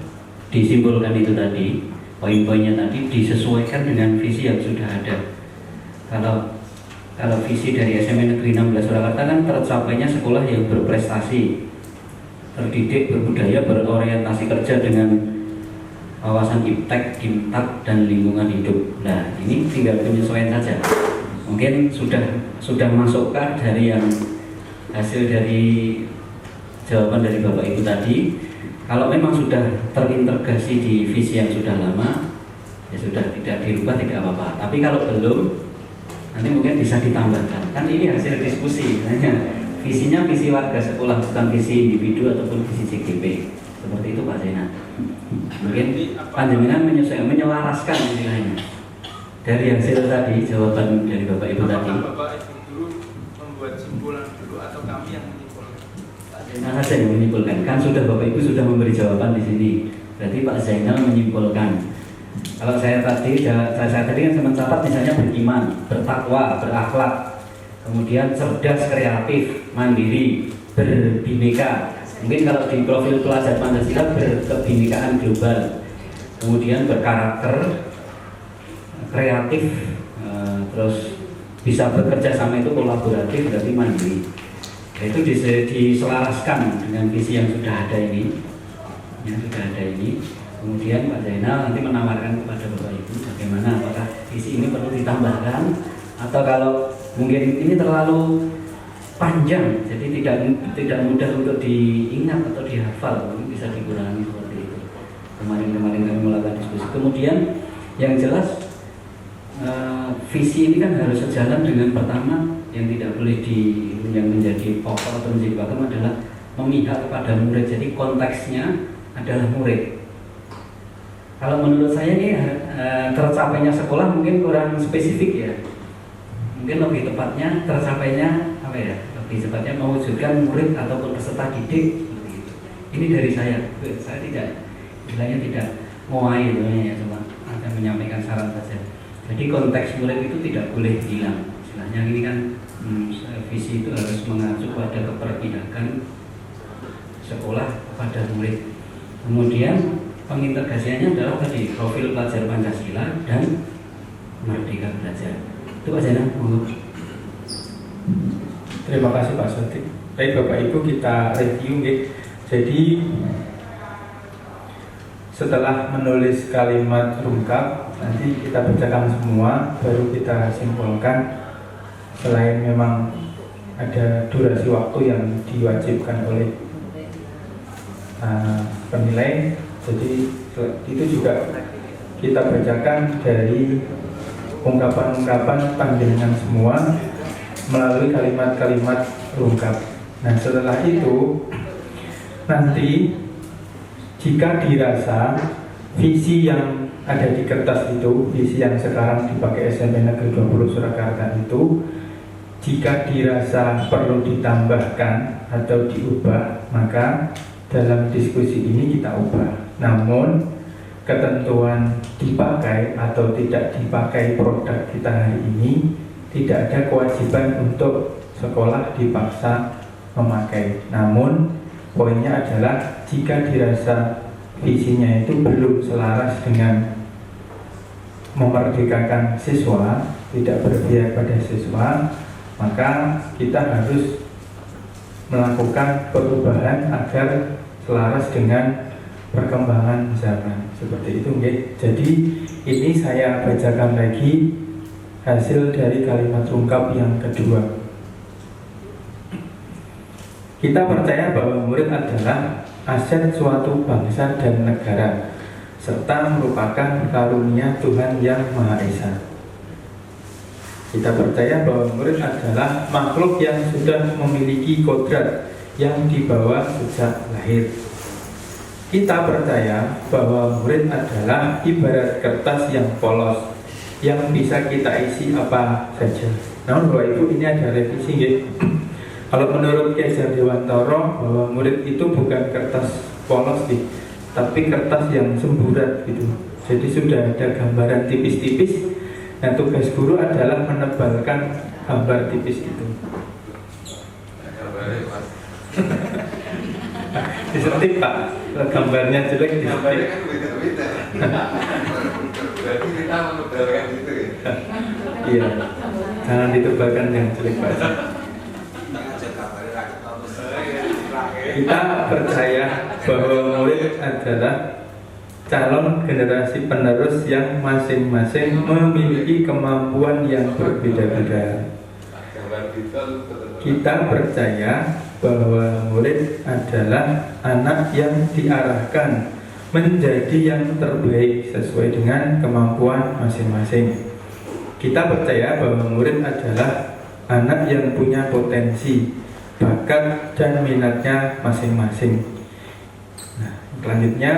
disimpulkan itu tadi, poin-poinnya tadi disesuaikan dengan visi yang sudah ada. Kalau visi dari SMN Negeri 16 Surakarta kan tercapainya sekolah yang berprestasi, terdidik, berbudaya, berorientasi kerja dengan wawasan iptek, imtak, dan lingkungan hidup. Nah, ini tinggal penyesuaian saja. Mungkin sudah masukkah dari yang hasil dari jawaban dari Bapak Ibu tadi? Kalau memang sudah terintegrasi di visi yang sudah lama, ya sudah tidak dirubah, tidak apa-apa. Tapi kalau belum, nanti mungkin bisa ditambahkan. Kan ini hasil diskusi, hanya visinya visi warga sekolah, bukan visi individu ataupun visi CGP. Seperti itu Pak Zainal. Mungkin panjenengan menyelaraskan istilahnya dari hasil tadi, jawaban dari Bapak Ibu tadi. Bapak Ibu dulu membuat simpulan dulu atau kami yang menyimpulkan? Pak Zainal saja yang menyimpulkan. Kan sudah Bapak Ibu sudah memberi jawaban di sini. Berarti Pak Zainal menyimpulkan. Kalau saya tadi kan mencatat misalnya beriman, bertakwa, berakhlak, kemudian cerdas, kreatif, mandiri, berbineka. Mungkin kalau di profil pelajar Pancasila berkebinekaan global, kemudian berkarakter, kreatif, terus bisa bekerja sama itu kolaboratif, berarti mandiri. Itu diselaraskan dengan visi yang sudah ada ini, Kemudian Pak Zainal nanti menawarkan kepada Bapak Ibu bagaimana, apakah visi ini perlu ditambahkan atau kalau mungkin ini terlalu panjang, jadi tidak mudah untuk diingat atau dihafal, mungkin bisa dikurangi seperti itu. Kemarin kami melakukan diskusi. Kemudian yang jelas visi ini kan harus sejalan dengan pertama yang tidak boleh yang menjadi pokok atau menjadi pakem adalah memihak kepada murid. Jadi konteksnya adalah murid. Kalau menurut saya ini tercapainya sekolah mungkin kurang spesifik ya. Mungkin lebih tepatnya tercapainya lebih tepatnya mewujudkan murid ataupun peserta didik. Ini dari saya tidak muai ya, cuma akan menyampaikan saran saja. Jadi konteks murid itu tidak boleh hilang. Misalnya ini kan visi itu harus mengacu pada keperpihakan sekolah kepada murid. Kemudian pengintegrasiannya adalah tadi profil pelajar Pancasila dan Merdeka Belajar. Itu Pak Zainal. Terima kasih Pak Sodik. Baik Bapak Ibu, kita review ya. Jadi setelah menulis kalimat rungkap, nanti kita bacakan semua, baru kita simpulkan. Selain memang ada durasi waktu yang diwajibkan oleh penilai, jadi itu juga kita bacakan dari ungkapan-ungkapan panjenengan semua melalui kalimat-kalimat rungkap. Nah setelah itu nanti jika dirasa visi yang ada di kertas itu, visi yang sekarang dipakai SMP Negeri 20 Surakarta itu, jika dirasa perlu ditambahkan atau diubah, maka dalam diskusi ini kita ubah. Namun ketentuan dipakai atau tidak dipakai produk kita hari ini, tidak ada kewajiban untuk sekolah dipaksa memakai. Namun poinnya adalah jika dirasa visinya itu belum selaras dengan memerdekakan siswa, tidak berpihak pada siswa, maka kita harus melakukan perubahan agar selaras dengan perkembangan zaman. Seperti itu, okay? Jadi ini saya bacakan lagi hasil dari kalimat rungkap yang kedua. Kita percaya bahwa murid adalah aset suatu bangsa dan negara, serta merupakan karunia Tuhan Yang Maha Esa. Kita percaya bahwa murid adalah makhluk yang sudah memiliki kodrat yang dibawa sejak lahir. Kita percaya bahwa murid adalah ibarat kertas yang polos yang bisa kita isi apa saja. Namun Bapak Ibu, ini ada revisi ya. Kalau menurut Kyai Dewantoro, bahwa murid itu bukan kertas polos nih, tapi kertas yang semburat gitu. Jadi sudah ada gambaran tipis-tipis. Nah tugas guru adalah menebalkan gambar tipis itu. Disetip Pak, kalau gambarnya jelek disetip. Gambarnya kan beda-beda. Berarti kita menebalkan gitu ya. Iya, jangan ditebalkan yang jelek Pak. Kita percaya bahwa murid adalah calon generasi penerus yang masing-masing memiliki kemampuan yang berbeda-beda. Kita percaya bahwa murid adalah anak yang diarahkan menjadi yang terbaik sesuai dengan kemampuan masing-masing. Kita percaya bahwa murid adalah anak yang punya potensi, bakat, dan minatnya masing-masing. Nah, selanjutnya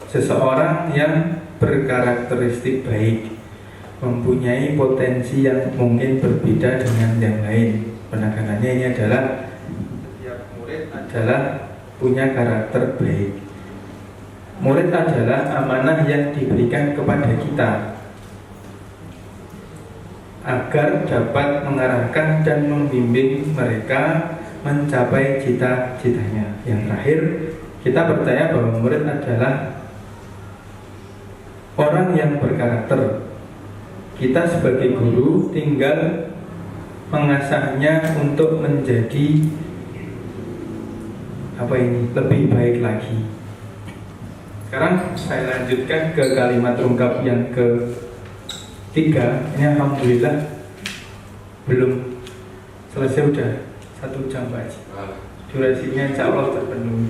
seseorang yang berkarakteristik baik, mempunyai potensi yang mungkin berbeda dengan yang lain. Penekanannya ini adalah setiap murid adalah punya karakter baik. Murid adalah amanah yang diberikan kepada kita agar dapat mengarahkan dan membimbing mereka mencapai cita-citanya. Yang terakhir, kita percaya bahwa murid adalah orang yang berkarakter. Kita sebagai guru tinggal mengasahnya untuk menjadi lebih baik lagi. Sekarang saya lanjutkan ke kalimat rungkap yang ketiga. Ini alhamdulillah belum selesai, udah 1 jam Pak Haji. Durasinya insya Allah terpenuhi.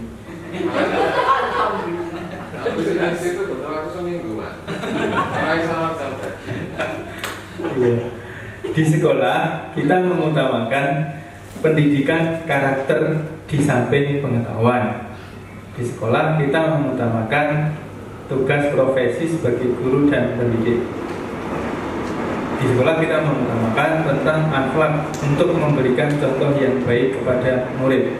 Di sekolah kita mengutamakan pendidikan karakter di samping pengetahuan. Di sekolah kita mengutamakan tugas profesi sebagai guru dan pendidik. Di sekolah kita mengutamakan tentang akhlak untuk memberikan contoh yang baik kepada murid.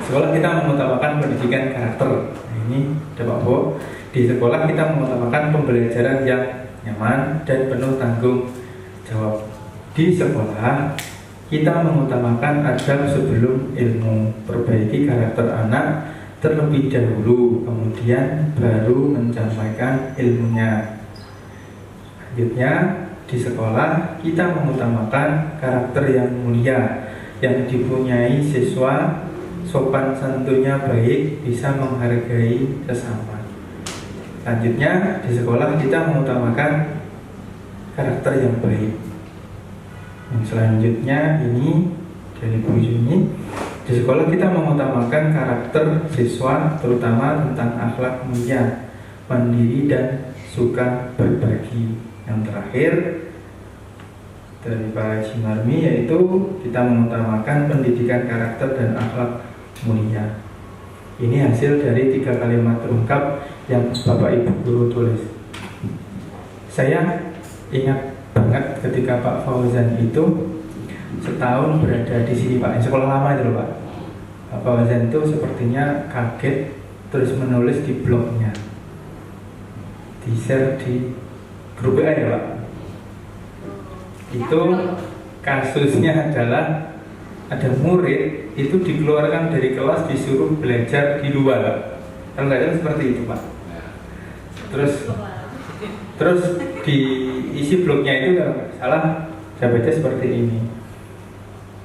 Sekolah kita mengutamakan pendidikan karakter. Nah, ini ada Pak Bo. Di sekolah kita mengutamakan pembelajaran yang nyaman dan penuh tanggung jawab. di sekolah kita mengutamakan adab sebelum ilmu, perbaiki karakter anak terlebih dahulu, kemudian baru menyampaikan ilmunya. Selanjutnya, di sekolah kita mengutamakan karakter yang mulia, yang dipunyai siswa, sopan santunnya baik, bisa menghargai sesama. Selanjutnya, di sekolah kita mengutamakan karakter yang baik. Yang selanjutnya ini dari Bu Yuni, di sekolah kita mengutamakan karakter siswa, terutama tentang akhlak mulia, mandiri dan suka berbagi. Yang terakhir dari Pak Jimarmi, yaitu kita mengutamakan pendidikan karakter dan akhlak mulia. Ini hasil dari 3 kalimat terungkap yang Bapak Ibu guru tulis. Saya ingat banget ketika Pak Fauzan itu setahun berada di sini Pak, sekolah lama itu loh Pak. Pak Fauzan itu sepertinya kaget, terus menulis di blognya, di share di grup WA ya Pak. Itu kasusnya adalah ada murid itu dikeluarkan dari kelas, disuruh belajar di luar. Kalau nggak salah seperti itu Pak. Terus di isi blognya itu kalau nggak salah saya baca seperti ini.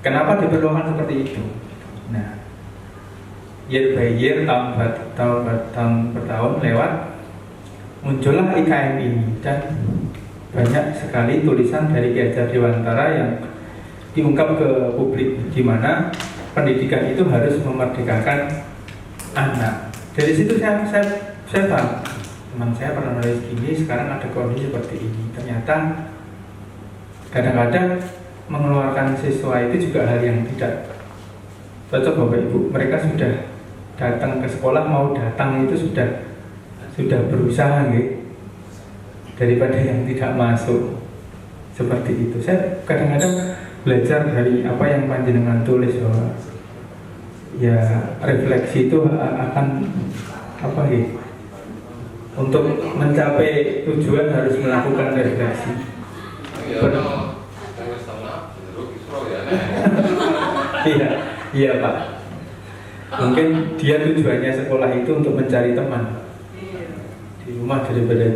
Kenapa diperlukan seperti itu? Nah, year by year, tahun per tahun lewat, muncullah IKM ini dan banyak sekali tulisan dari Ki Hajar Dewantara yang diungkap ke publik, di mana pendidikan itu harus memerdekakan anak. Dari situ saya paham, teman saya pernah nulis gini, sekarang ada kondisi seperti ini. Ternyata kadang-kadang mengeluarkan siswa itu juga hal yang tidak cocok Bapak Ibu. Mereka sudah datang ke sekolah, mau datang itu sudah berusaha gitu, daripada yang tidak masuk seperti itu. Saya kadang-kadang belajar dari apa yang panjenengan tulis, bahwa ya refleksi itu akan apa gitu, untuk mencapai tujuan harus melakukan refleksi. Iya Pak. Mungkin dia tujuannya sekolah itu untuk mencari teman di rumah daripada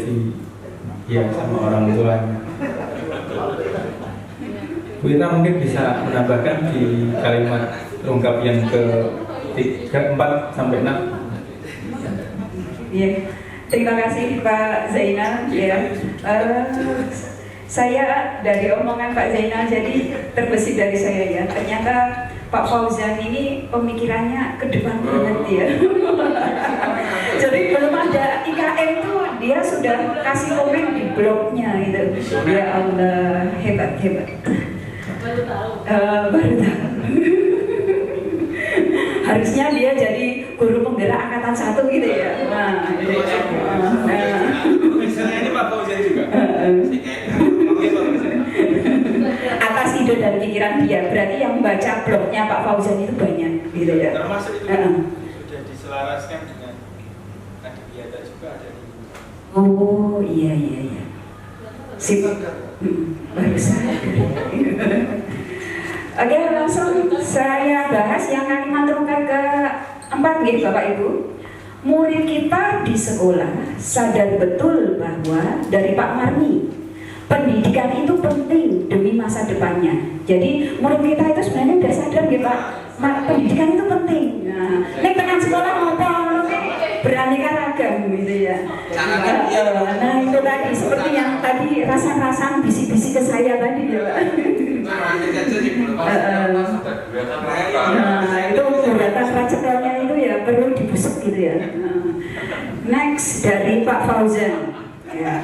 sama orang tuanya. Bu Ira mungkin bisa menambahkan di kalimat terungkap yang ke-4 sampai 6. Iya, terima kasih Pak Zainal. Ya, saya dari omongan Pak Zainal jadi terbesit dari saya ya. Ternyata Pak Fauzan ini pemikirannya ke depan banget ya. Jadi belum ada IKM tuh dia sudah kasih komen di blognya gitu. Ya Allah, hebat. Baru tahu. Baru tahu. Harusnya dia jadi guru penggerak angkatan 1 gitu ya. Nah, misalnya ini Pak Fauzan juga. Atas ide dan pikiran dia, berarti yang baca blognya Pak Fauzan itu banyak gitu ya. Termasuk itu sudah diselaraskan dengan Adiwiyata juga ada di. Oh iya. Sip. Barusan. Oke, langsung saya bahas yang kalimat terungkap ke-4 gitu Bapak Ibu. Murid kita di sekolah sadar betul bahwa dari Pak Marni, pendidikan itu penting demi masa depannya. Jadi murid kita itu sebenarnya sudah sadar gitu Pak, pendidikan itu penting. Nah, tekan sekolah ngomong beraneka ragam gitu ya. Nah itu tadi seperti yang tadi rasa-rasa bisik-bisik ke saya tadi ya Pak. Nah itu gugatan racekelnya itu ya perlu dibusuk gitu ya. Next dari Pak Fauzan ya.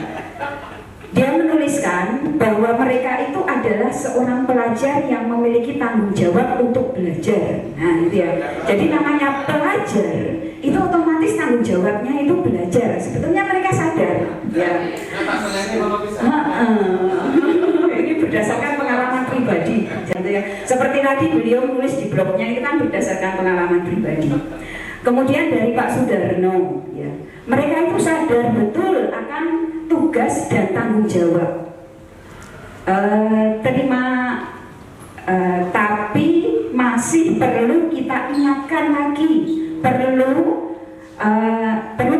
Dia menuliskan bahwa mereka itu adalah seorang pelajar yang memiliki tanggung jawab untuk belajar. Nah itu ya. Jadi namanya pelajar itu otomatis tanggung jawabnya itu belajar. Sebetulnya mereka sadar. Ya. Ini berdasarkan pengalaman pribadi. Gitu ya. Seperti tadi beliau menulis di blognya itu kan berdasarkan pengalaman pribadi. Kemudian dari Pak Sudarno, ya, mereka itu sadar betul akan tugas dan tanggung jawab. terima, tapi masih perlu kita ingatkan lagi, perlu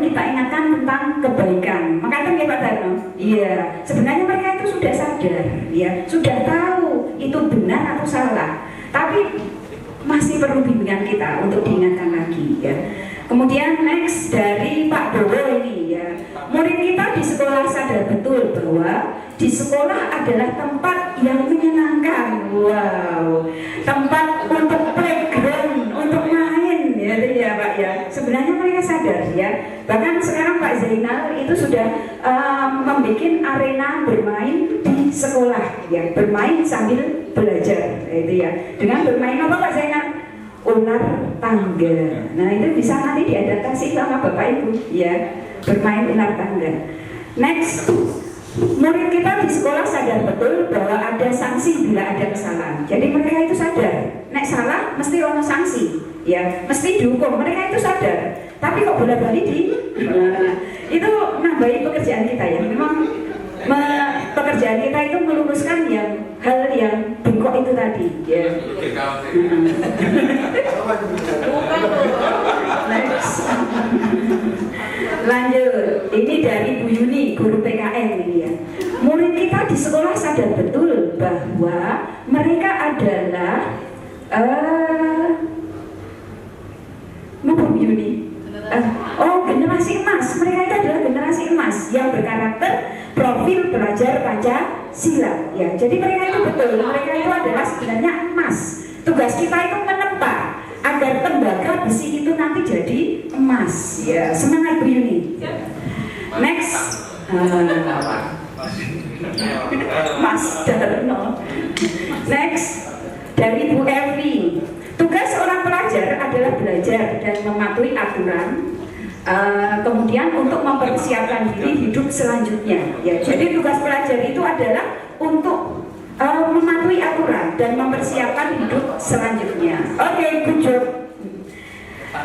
kita ingatkan tentang kebaikan. Makanya ya Pak Darno, iya, sebenarnya mereka itu sudah sadar, ya, sudah tahu itu benar atau salah, tapi masih perlu bimbingan kita untuk diingatkan lagi, ya. Kemudian next dari Pak Bowo ini, ya, murid kita di sekolah sadar betul bahwa di sekolah adalah tempat yang menyenangkan, wow, tempat untuk playground, untuk main, ya Pak, ya. Sebenarnya mereka sadar, ya. Bahkan sekarang Pak Zainal itu sudah membuat arena bermain di sekolah, ya, bermain sambil belajar, itu ya. Dengan bermain apa Pak Zainal? Ular tangga. Nah itu bisa nanti diadaptasi sama Bapak Ibu, ya, bermain ular tangga. Next, murid kita di sekolah sadar betul bahwa ada sanksi bila ada kesalahan. Jadi mereka itu sadar, nek salah mesti ono sanksi, ya, mesti dihukum. Mereka itu sadar. Tapi kok bola-balik itu nambahin pekerjaan kita, ya. Memang pekerjaan kita itu meluruskan hal yang bengkok itu tadi, ya. Next. Lanjut, ini dari Bu Yuni, guru PKN ini, ya. Murid kita di sekolah sadar betul bahwa mereka adalah Bu Yuni? Generasi emas. Mereka itu adalah generasi emas yang berkarakter profil pelajar Pancasila, ya. Jadi mereka itu betul, mereka itu adalah sebenarnya emas. Tugas kita itu menempa agar tembaga besi itu nanti jadi emas, ya. Semangat Bu Yuni. Next, Mas Darno. Next, dari Bu Evi. Tugas seorang pelajar adalah belajar dan mematuhi aturan, kemudian untuk mempersiapkan diri hidup selanjutnya, ya. Jadi tugas pelajar itu adalah untuk mematuhi aturan dan mempersiapkan hidup selanjutnya. Oke, good job.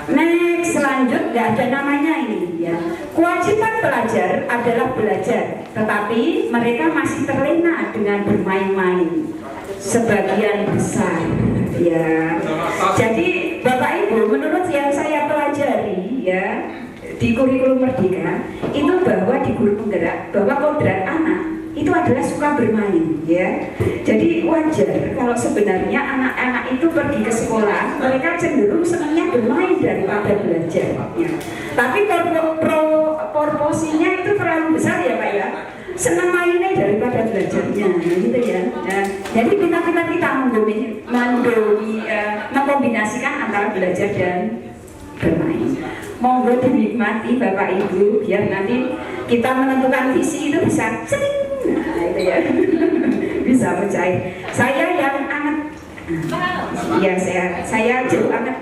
Next, selanjut, nggak ada namanya ini, ya. Kewajiban pelajar adalah belajar, tetapi mereka masih terlena dengan bermain-main sebagian besar, ya. Jadi Bapak Ibu, menurut yang saya pelajari, ya, di kurikulum Merdeka itu bahwa di guru penggerak bahwa kodrat anak itu adalah suka bermain, ya. Jadi wajar kalau sebenarnya anak-anak itu pergi ke sekolah mereka cenderung senangnya bermain daripada belajar, ya. Tapi proporsinya itu terlalu besar, ya Pak, ya. Senang mainnya daripada belajarnya, gitu ya. Nah, jadi kita mengkombinasikan antara belajar dan bermain. Monggo dinikmati Bapak Ibu, biar nanti kita menentukan visi itu bisa cering, nah itu ya, bisa mencair. Saya yang anget, iya saya jauh anget.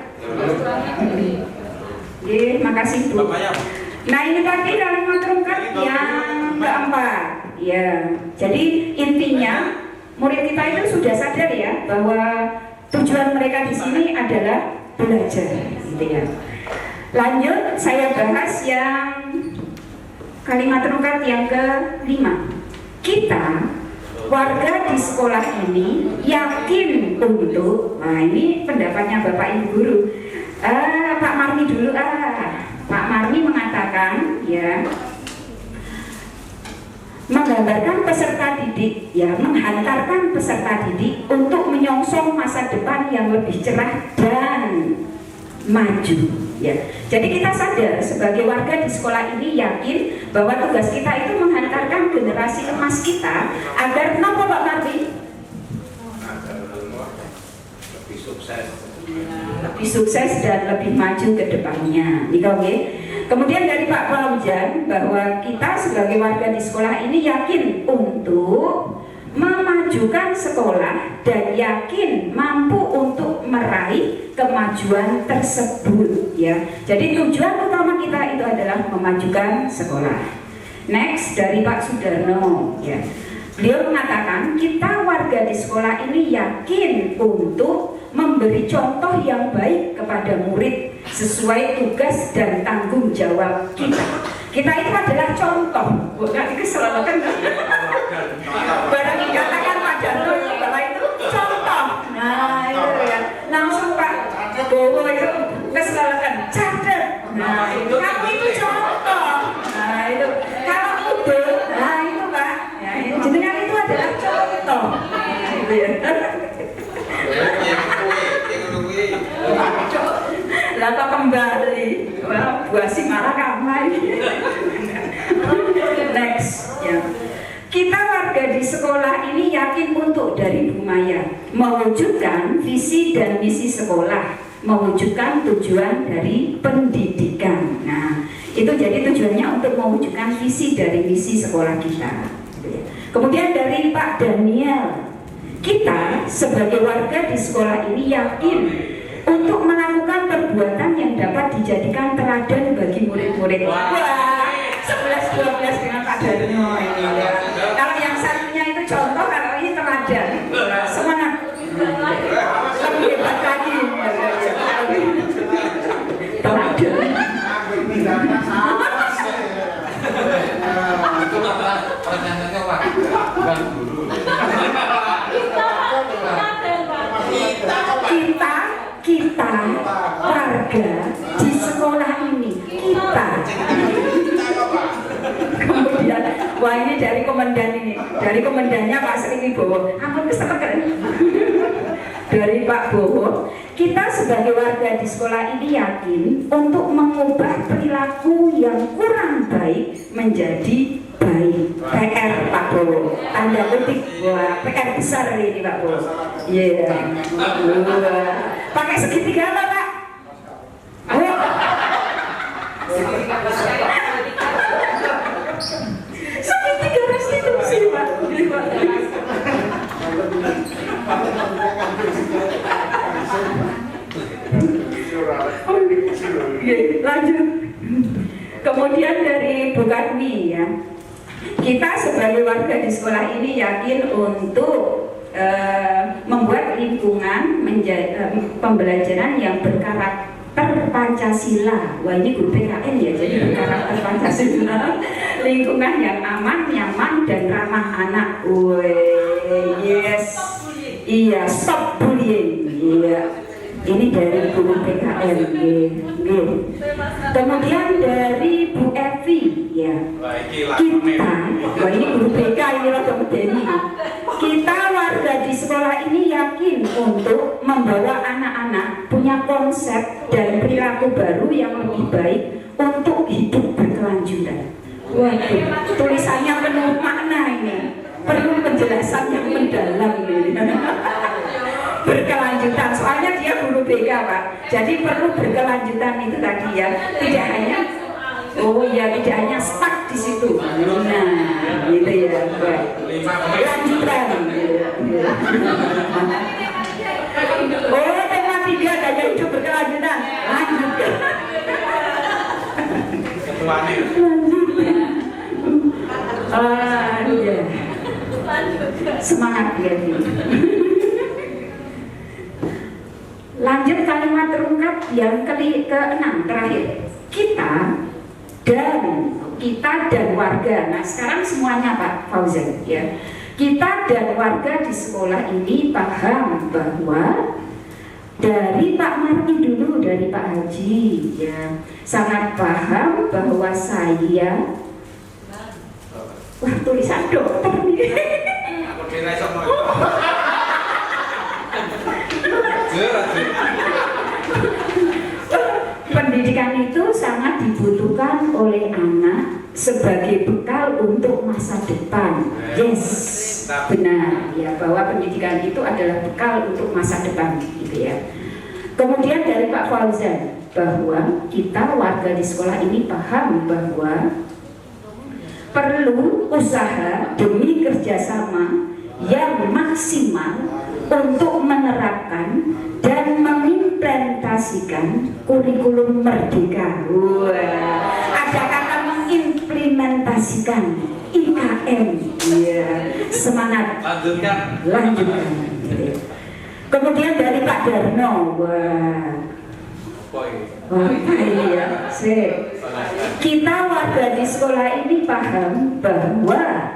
Makasih Bu. Nah ini tadi kalimat lengkap yang keempat, ya. Jadi intinya murid kita itu sudah sadar, ya, bahwa tujuan mereka di sini adalah belajar, gitu ya. Lanjut, saya bahas yang kalimat lengkap yang ke-5. Kita warga di sekolah ini yakin untuk, nah ini pendapatnya Bapak Ibu Guru. Pak Marmi dulu. Pak Marmi mengatakan, ya, menggambarkan peserta didik, ya, menghantarkan peserta didik untuk menyongsong masa depan yang lebih cerah dan maju, ya. Jadi kita sadar sebagai warga di sekolah ini yakin bahwa tugas kita itu menghantarkan generasi emas kita agar nopo Pak Marmi? Lebih sukses dan lebih maju ke depannya. Okay. Kemudian dari Pak Paujan bahwa kita sebagai warga di sekolah ini yakin untuk memajukan sekolah dan yakin mampu untuk meraih kemajuan tersebut, ya. Jadi tujuan utama kita itu adalah memajukan sekolah. Next dari Pak Sudarno, ya. Beliau mengatakan kita warga di sekolah ini yakin untuk memberi contoh yang baik kepada murid sesuai tugas dan tanggung jawab kita. Kita itu adalah contoh, bukan keselamatan. Barang dikatakan untuk dari Bu Maya, mewujudkan visi dan misi sekolah, mewujudkan tujuan dari pendidikan. Nah, itu jadi tujuannya untuk mewujudkan visi dari misi sekolah kita. Kemudian dari Pak Daniel, kita sebagai warga di sekolah ini yakin untuk melakukan perbuatan yang dapat dijadikan teladan bagi murid-murid. Wah, 11-12 dengan Pak Daniel ini ya. Kalau yang satunya itu contoh, kalau ini teladan. Semangat. Lebih hebat lagi. Teladan. Itu apa pertanyaannya Pak? Bukan guru. Kita warga di sekolah ini, kita. Kemudian, wah ini dari komandan ini, dari komandannya Pak Sri Wibowo. Ampun kesepekan. Dari Pak Bowo, kita sebagai warga di sekolah ini yakin untuk mengubah perilaku yang kurang baik menjadi baik. PR Pak Bowo, tanda petik. Wah, PR besar ini Pak Bowo. Iya. Pakai segitiga apa Pak? Ayo. Segitiga restitusi Pak. Lanjut. Kemudian dari Bu Karni ya, kita sebagai warga di sekolah ini yakin untuk membuat lingkungan pembelajaran yang berkarakter Pancasila. Wah ini guru PKN ya, jadi berkarakter Pancasila. Lingkungan yang aman, nyaman dan ramah anak. Yes. Iya, stop bullying. Iya. Ini dari guru PKN. Kemudian dari Bu Evi ya. Kita, wah ini guru PK ini loh Deni. Kita warga di sekolah ini yakin untuk membawa anak-anak punya konsep dan perilaku baru yang lebih baik untuk hidup berkelanjutan. Waduh, tulisannya penuh makna ini, perlu penjelasan yang mendalam ini. Berkelanjutan, soalnya dia guru BK Pak, jadi perlu berkelanjutan itu tadi ya, tidak hanya tidak hanya stuck di situ. Nah, gitu ya. Lanjutan. Tema 3 daya hidup berkelanjutan. Lanjutkan. Iya. Semangat ya. Lanjut kalimat terungkap yang ke-6 terakhir. Kita dan warga. Nah sekarang semuanya Pak Fauzan ya. Kita dan warga di sekolah ini paham bahwa dari Pak Marti dulu, dari Pak Haji ya, sangat paham bahwa saya, wah tulisan dokter nih. Pendidikan itu sangat dibutuhkan oleh anak sebagai bekal untuk masa depan. Yes, benar ya, bahwa pendidikan itu adalah bekal untuk masa depan gitu ya. Kemudian dari Pak Fauzan bahwa kita warga di sekolah ini paham bahwa perlu usaha demi kerjasama yang maksimal untuk menerapkan dan mengimplementasikan kurikulum merdeka. Wah, ada kata mengimplementasikan IKM. Ya, semangat. Lanjutkan. Kemudian dari Pak Darno. Wah, iya, kita warga di sekolah ini paham bahwa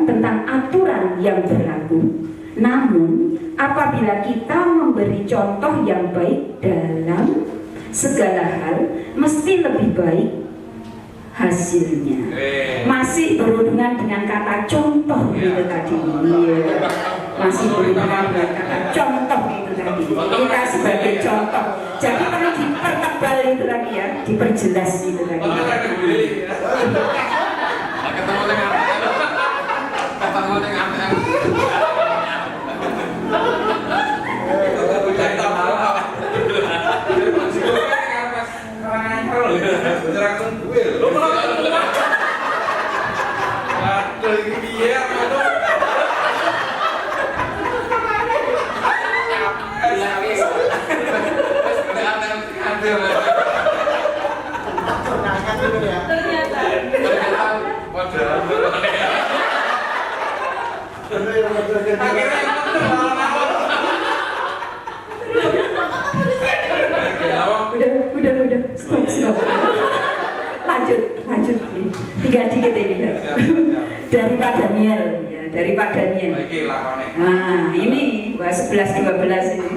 tentang aturan yang berlaku. Namun, apabila kita memberi contoh yang baik dalam segala hal, mesti lebih baik hasilnya. Masih berhubungan dengan kata contoh itu tadi. Masih berhubungan dengan kata contoh itu tadi. Kita sebagai contoh. Jadi perlu dipertebal itu tadi ya, diperjelas itu tadi. Apa mau ngambil? Udah tahu apa? Masih gue kan pas ngangkar loh. Nyerahkan gue. Lo malah aduh ini dia aduh. Udah, stop. Lanjut. 3 dikit ini ya. Dari Pak Daniel. Nah, ini 11-12 ini.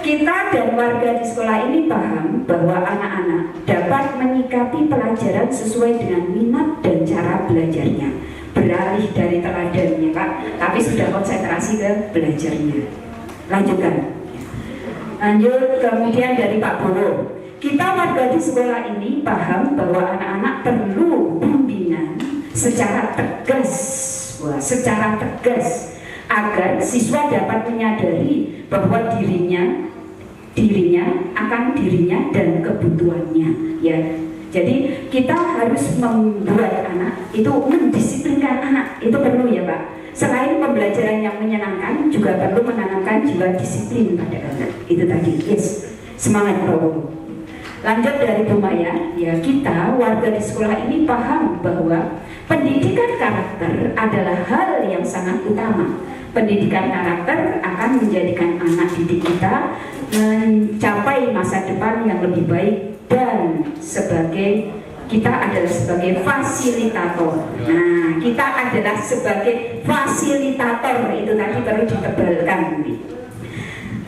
Kita dan warga di sekolah ini paham bahwa anak-anak dapat menyikapi pelajaran sesuai dengan minat dan cara belajarnya. Beralih dari teladannya, Pak, tapi sudah konsentrasi ke belajarnya. Lanjutkan. Lanjut, kemudian dari Pak Bowo. Kita warga di sekolah ini paham bahwa anak-anak perlu bimbingan secara tegas, agar siswa dapat menyadari bahwa dirinya dan kebutuhannya, ya. Jadi kita harus membuat anak itu, mendisiplinkan anak itu perlu ya Pak. Selain pembelajaran yang menyenangkan, juga perlu menanamkan jiwa disiplin pada anak. Itu tadi, yes. Semangat Bro. Lanjut dari Bu Maya, ya, kita warga di sekolah ini paham bahwa pendidikan karakter adalah hal yang sangat utama. Pendidikan karakter akan menjadikan anak didik kita mencapai masa depan yang lebih baik, dan kita adalah sebagai fasilitator. Nah, kita adalah sebagai fasilitator, itu tadi perlu ditebalkan.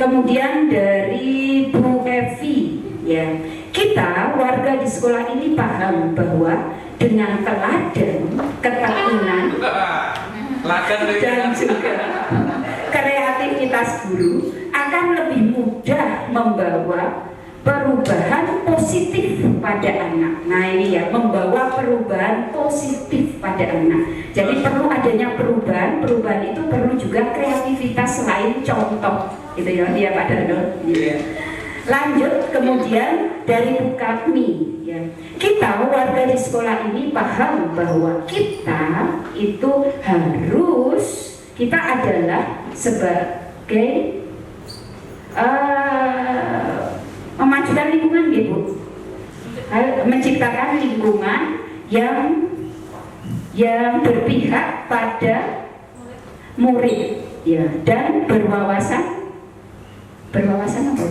Kemudian dari Bu Evi, ya, kita warga di sekolah ini paham bahwa dengan teladan, ketekunan, dan juga kreativitas guru akan lebih mudah membawa perubahan positif pada anak. Nah ini ya, membawa perubahan positif pada anak. Jadi perlu adanya perubahan itu perlu juga kreativitas selain contoh, gitu ya Pak Darno. Ya. Lanjut, kemudian dari Bu Katmi, ya. Kita warga di sekolah ini paham bahwa kita adalah sebagai memajukan lingkungan, gitu. Menciptakan lingkungan yang berpihak pada murid, ya, dan berwawasan apa?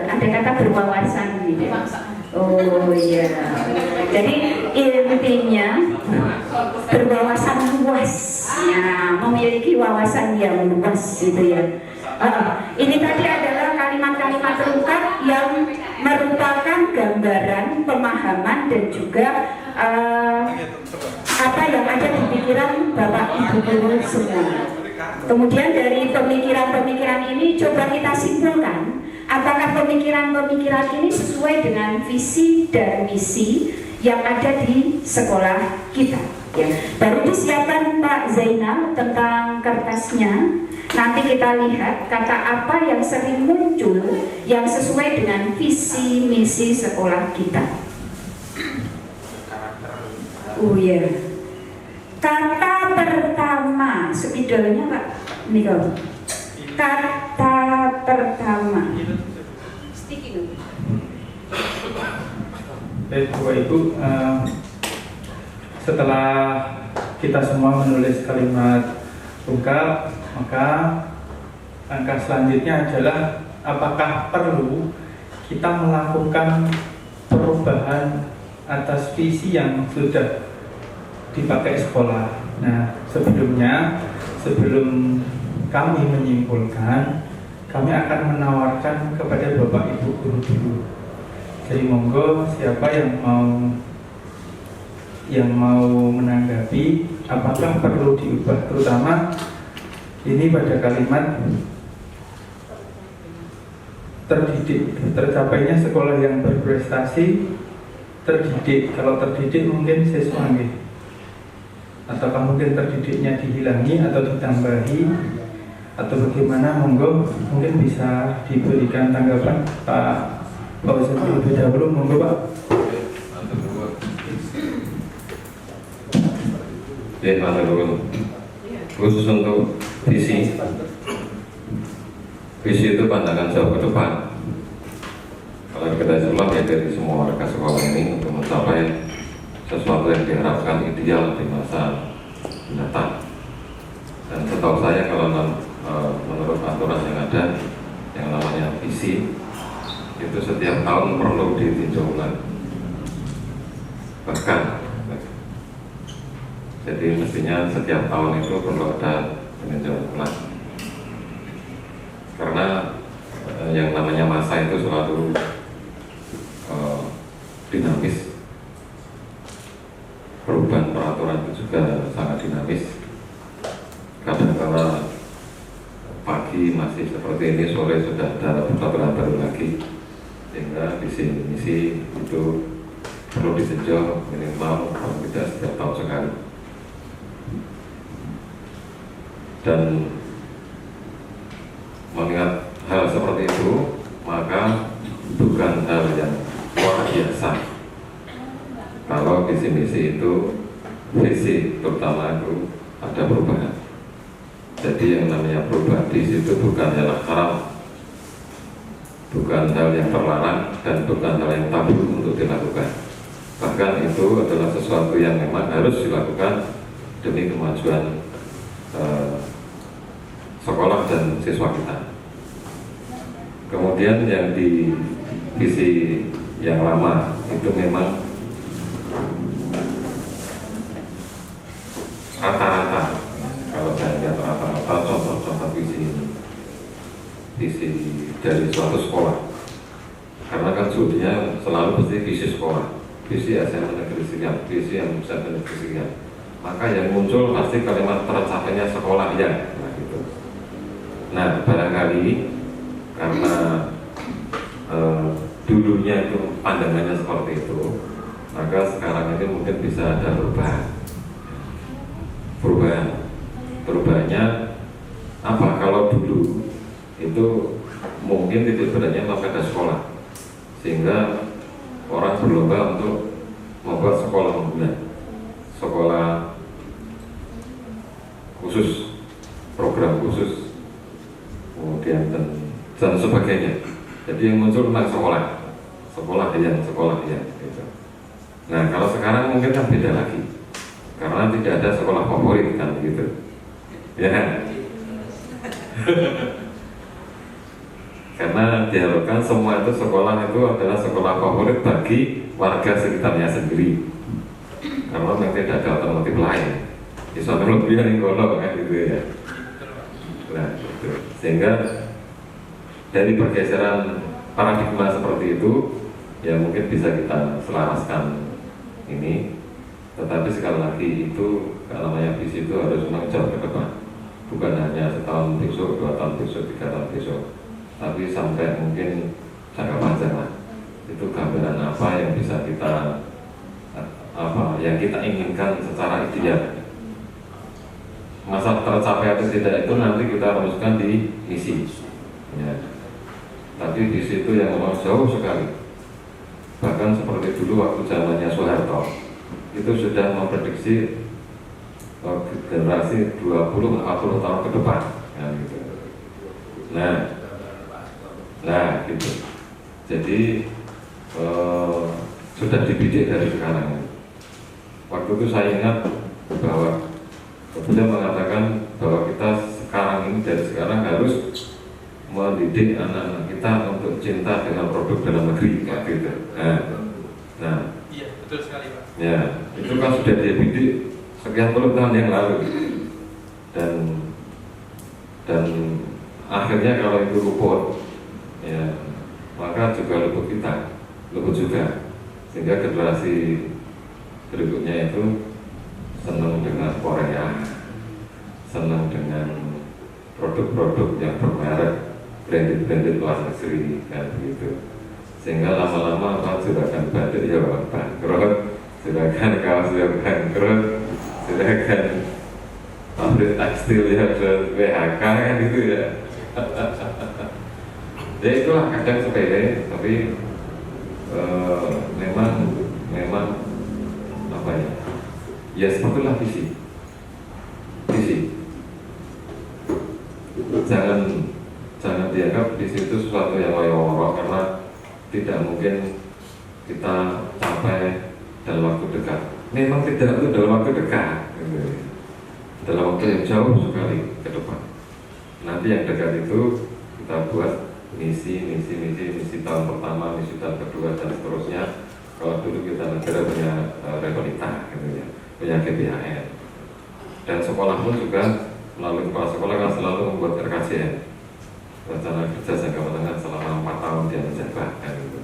Ada kata berwawasan gitu. Oh iya. Jadi intinya berwawasan luas, ya, memiliki wawasan yang luas gitu ya. Ini tadi adalah kalimat-kalimat lengkap yang merupakan gambaran pemahaman dan juga apa yang ada di pikiran Bapak Ibu guru semua. Kemudian dari pemikiran-pemikiran ini coba kita simpulkan, apakah pemikiran-pemikiran ini sesuai dengan visi dan misi yang ada di sekolah kita, ya. Baru disiapkan Pak Zainal tentang kertasnya. Nanti kita lihat kata apa yang sering muncul yang sesuai dengan visi misi sekolah kita. Oh ya, kata pertama, spidolnya Pak Niko. Kata pertama. Sticky dulu. Bapak Ibu, setelah kita semua menulis kalimat lengkap, maka langkah selanjutnya adalah apakah perlu kita melakukan perubahan atas visi yang sudah dipakai sekolah. Nah, sebelum kami menyimpulkan, kami akan menawarkan kepada Bapak Ibu guru-guru. Jadi monggo siapa yang mau menanggapi apakah perlu diubah, terutama ini pada kalimat terdidik, tercapainya sekolah yang berprestasi, terdidik. Kalau terdidik mungkin siswa nih. ataukah mungkin terdidiknya dihilangi atau ditambahi atau bagaimana, monggo mungkin bisa diberikan tanggapan Pak Fauzan terlebih dahulu, monggo Pak. Ya, khusus untuk visi itu pandangan jauh ke depan. Kalau kita ulang ya dari semua warga sekolah ini untuk mencapai sesuatu yang diharapkan ideal di masa mendatang. Dan setahu saya kalau menurut aturan yang ada yang namanya visi itu setiap tahun perlu ditinjau ulang. Bahkan jadi mestinya setiap tahun itu perlu ada peninjauan ulang. Karena yang namanya masa itu selalu dinamis. Perubahan peraturan itu juga sangat dinamis. Kadang-kala pagi masih seperti ini, sore sudah ada peraturan baru lagi, sehingga visi misi itu perlu ditinjau minimal paling tidak setiap tahun sekali. Dan mengingat hal seperti itu, maka bukan hal yang luar biasa kalau visi misi itu, visi terutama itu ada perubahan. Jadi yang namanya perubahan di situ bukan hal haram, bukan hal yang terlarang, dan bukan hal yang tabu untuk dilakukan. Bahkan itu adalah sesuatu yang memang harus dilakukan demi kemajuan sekolah dan siswa kita. Kemudian yang di visi yang lama itu memang rata-rata, kalau saya lihat rata-rata contoh-contoh visi ini, visi dari suatu sekolah. Karena kan studinya selalu pasti visi sekolah, visi SMA Negeri Sekian, visi SMA Negeri Sekian. Maka yang muncul pasti kalimat tercapainya sekolah ya. Nah, barangkali karena dulunya itu pandangannya seperti itu, maka sekarang ini mungkin bisa ada perubahannya apa? Kalau dulu itu mungkin titik beratnya mapeda sekolah, sehingga orang berlomba untuk membuat sekolah unggulan, sekolah khusus, program khusus, kemudian dan sebagainya. Jadi yang muncul tentang sekolah gitu. Nah, kalau sekarang mungkin kan beda lagi, karena tidak ada sekolah favorit kan gitu, ya kan? Karena diharapkan semua itu sekolah itu adalah sekolah favorit bagi warga sekitarnya sendiri, karena memang tidak ada alternatif lain. Iso lebih yang golong kan gitu ya. Nah, gitu. Sehingga dari pergeseran paradigma seperti itu, ya mungkin bisa kita selaraskan ini. Tetapi sekali lagi itu kalau namanya visi itu harus memang jauh ke depan, bukan hanya setahun besok, 2 tahun besok, 3 tahun besok, tapi sampai mungkin jangka panjang lah. Itu gambaran apa yang bisa kita yang kita inginkan secara ideal. Masa tercapai atau tidak itu nanti kita rumuskan di misi ya. Tapi di situ yang memang jauh sekali. Bahkan seperti dulu waktu zamannya Soeharto, itu sudah memprediksi generasi 20-40 tahun ke depan ya, gitu. Nah gitu. Jadi sudah dibidik dari sekarang. Waktu itu saya ingat bahwa beliau mengatakan bahwa kita sekarang ini dari sekarang harus mendidik anak-anak kita untuk cinta dengan produk dalam negeri, kayak gitu. Nah, iya betul sekali Pak. Ya, itu kan sudah dibidik sekian puluh tahun yang lalu, dan akhirnya kalau itu luput, ya maka juga luput juga, sehingga generasi berikutnya itu senang dengan Korea, senang dengan produk-produk yang bermerek, branded luar negeri, kan begitu. Sehingga lama-lama apa juragan batik ya bangkrut, juragan kaos ya bangkrut, Juragan pabrik tekstil ya PHK kan gitu ya. Ya itulah kadang sepele, tapi memang apa ya? Ya sepatulah visi. Jangan dianggap visi itu sesuatu yang loyo-loyo, karena tidak mungkin kita capai dalam waktu dekat. Memang tidak itu dalam waktu dekat, dalam waktu yang jauh sekali ke depan. Nanti yang dekat itu kita buat misi tahun pertama, misi tahun kedua, dan seterusnya. Kalau dulu kita negara punya retorika, gitu ya, punya GBHN, dan sekolah pun juga melalui kepala sekolah kan selalu membuat RKJM, rencana kerja jangka menengah selama 4 tahun dia menjabat, kan gitu.